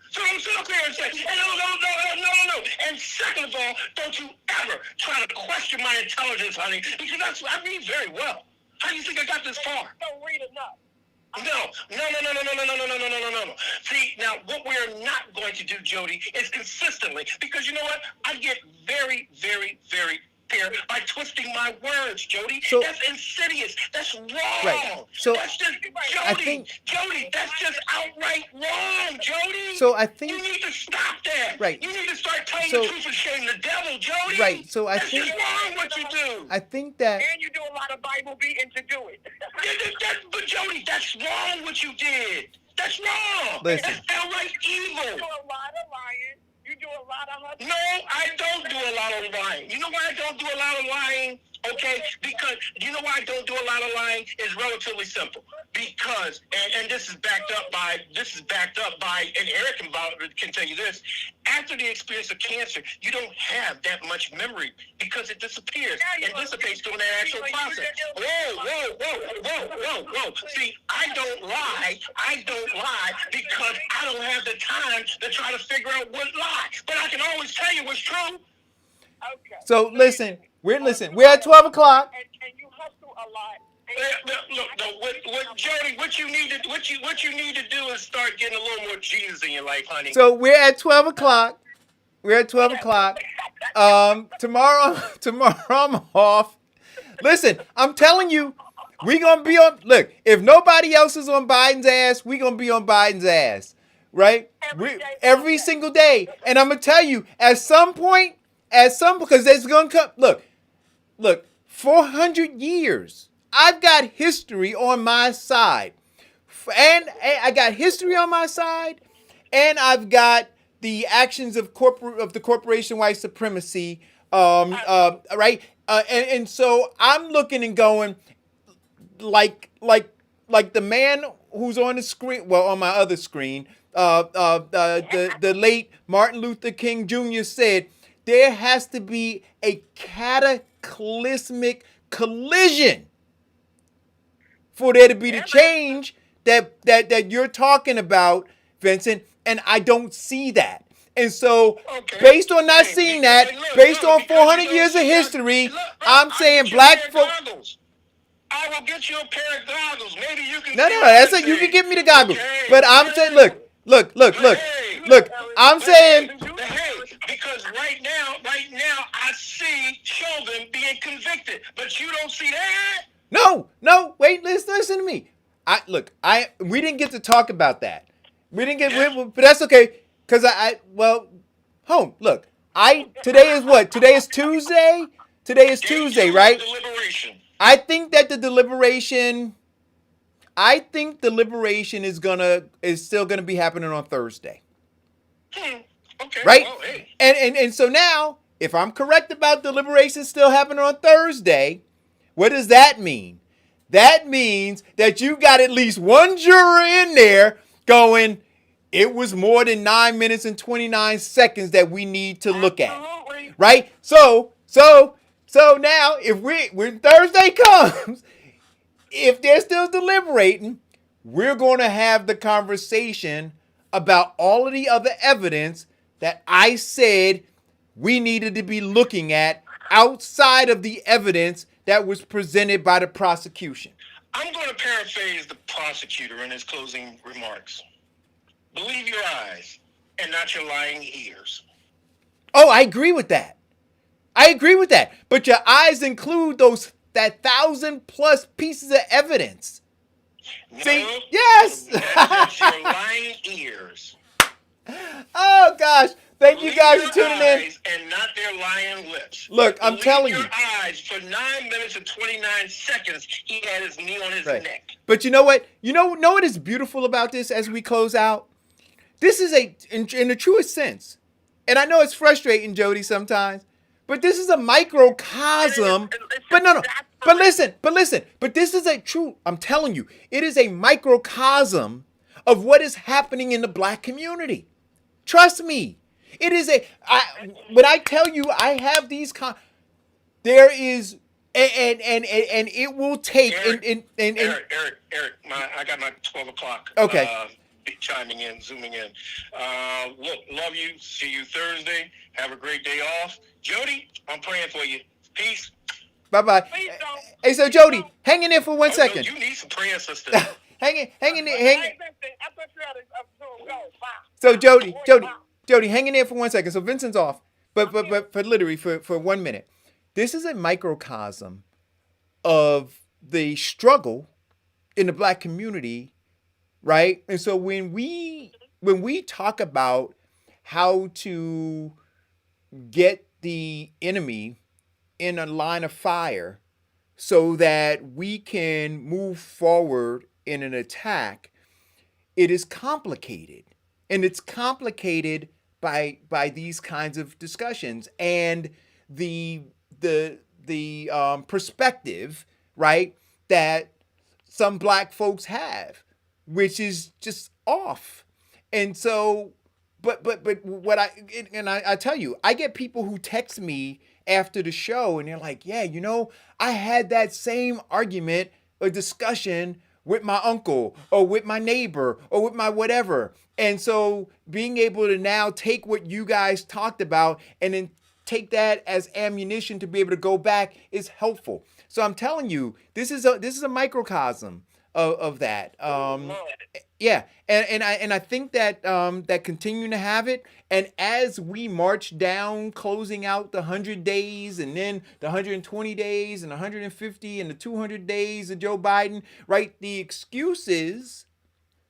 So I'm sitting up here and say, no. And second of all, don't you ever try to question my intelligence, honey, because I read very well. How do you think I got this far? Don't read enough. No. See, now what we're not going to do, Jody, is consistently, because you know what? I get very, very, very fair by twisting my words, Jody. So, that's insidious. That's wrong. Right. So that's just, Jody, that's just outright wrong, Jody. So I think you need to stop that. Right. You need to start telling the truth and shame the devil, Jody. Right. So I that's think just wrong what you do. I think that. And you do a lot of Bible beating to do it. But Jody, that's wrong what you did. That's wrong. Listen. That's outright evil. You do a lot of lying. You do a lot of hustling. No, I don't do a lot of lying. You know why I don't do a lot of lying? Okay, because you know why I don't do a lot of lying is relatively simple. Because and this is backed up by and Eric can tell you this. After the experience of cancer, you don't have that much memory because it disappears and dissipates during that actual process. Whoa. See, I don't lie because I don't have the time to try to figure out what lie. But I can always tell you what's true. Okay. So listen, we're at 12 o'clock. And you hustle a lot. Look, Jody, what you need to do is start getting a little more Jesus in your life, honey. So we're at 12 o'clock. Tomorrow I'm off. Listen, I'm telling you, we gonna be on. Look, if nobody else is on Biden's ass, we gonna be on Biden's ass, right? Every single day. And I'm gonna tell you, at some point, because there's gonna come. Look, 400 years. I've got history on my side, and I got history on my side, and I've got the actions of the corporation white supremacy, right? And so I'm looking and going, like the man who's on the screen, well, on my other screen, the late Martin Luther King Jr. said, there has to be a cataclysmic collision for there to be the change that you're talking about, Vincent, and I don't see that. And so, based on not seeing that, based on 400 years of history, I'm saying black folks. I will get you a pair of goggles. Maybe you can. No, that's it. You can give me the goggles. But I'm saying, look. I'm saying. Because right now, I see children being convicted, but you don't see that. No. Wait, listen to me. We didn't get to talk about that. But that's okay. Cause today is what? Today is Tuesday. Today is Tuesday, right? I think that the deliberation. I think deliberation is still gonna be happening on Thursday. Okay. Right? Well, hey. And so now, if I'm correct about deliberation still happening on Thursday, what does that mean? That means that you got at least one juror in there going, it was more than 9 minutes and 29 seconds that we need to look at. Absolutely. Right? So now if when Thursday comes, if they're still deliberating, we're going to have the conversation about all of the other evidence that I said we needed to be looking at outside of the evidence that was presented by the prosecution. I'm going to paraphrase the prosecutor in his closing remarks. Believe your eyes and not your lying ears. Oh, I agree with that. But your eyes include that 1,000+ pieces of evidence. No, See? Yes. That's your lying ears. Oh gosh. Thank you guys for tuning in. Eyes and not their lying lips. Look, I'm telling you. Your eyes for 9 minutes and 29 seconds. He had his knee on his neck. But you know what? You know what is beautiful about this as we close out? This is in the truest sense. And I know it's frustrating, Jody, sometimes, but this is a microcosm. But listen. But this is I'm telling you, it is a microcosm of what is happening in the black community. Trust me. It is when I tell you I have these there is and it will take Eric, I got my 12 o'clock. Okay. Chiming in, zooming in. Look, love you. See you Thursday. Have a great day off. Jody, I'm praying for you. Peace. Bye-bye. Hey, so Jody, hang in there for 1 second. You need some praying, sister. hang in there. So Jody, hang in there for 1 second. So Vincent's off, but for literally for 1 minute. This is a microcosm of the struggle in the black community, right? And so when we talk about how to get the enemy in a line of fire so that we can move forward in an attack, it is complicated. And it's complicated by these kinds of discussions and the perspective, right, that some black folks have, which is just off. And so, but what I tell you, I get people who text me after the show and they're like, yeah, I had that same argument or discussion with my uncle or with my neighbor or with my whatever. And so being able to now take what you guys talked about and then take that as ammunition to be able to go back is helpful. So I'm telling you, this is a microcosm of that. Yeah, and I think that that continuing to have it, and as we march down, closing out the 100 days, and then the 120 days, and 150, and the 200 days of Joe Biden, right? The excuses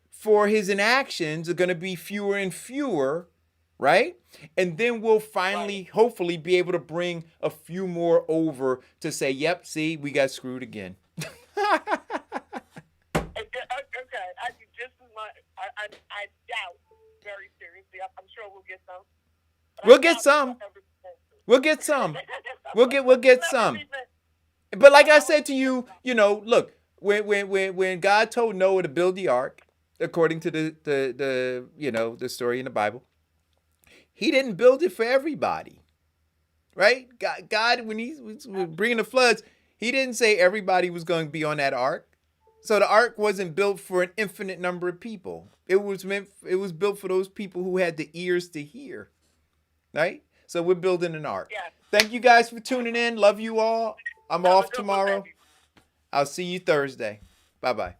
for his inactions are going to be fewer and fewer, right? And then we'll finally, hopefully, be able to bring a few more over to say, yep, see, we got screwed again. I doubt very seriously. I'm sure we'll get some. We'll get some. We'll get some. But like I said to you, look, when God told Noah to build the ark, according to the story in the Bible, he didn't build it for everybody, right? God, when he was bringing the floods, he didn't say everybody was going to be on that ark. So the ark wasn't built for an infinite number of people. It was built for those people who had the ears to hear, right? So we're building an ark. Yeah. Thank you guys for tuning in. Love you all. I'm off tomorrow. I'll see you Thursday. Bye-bye.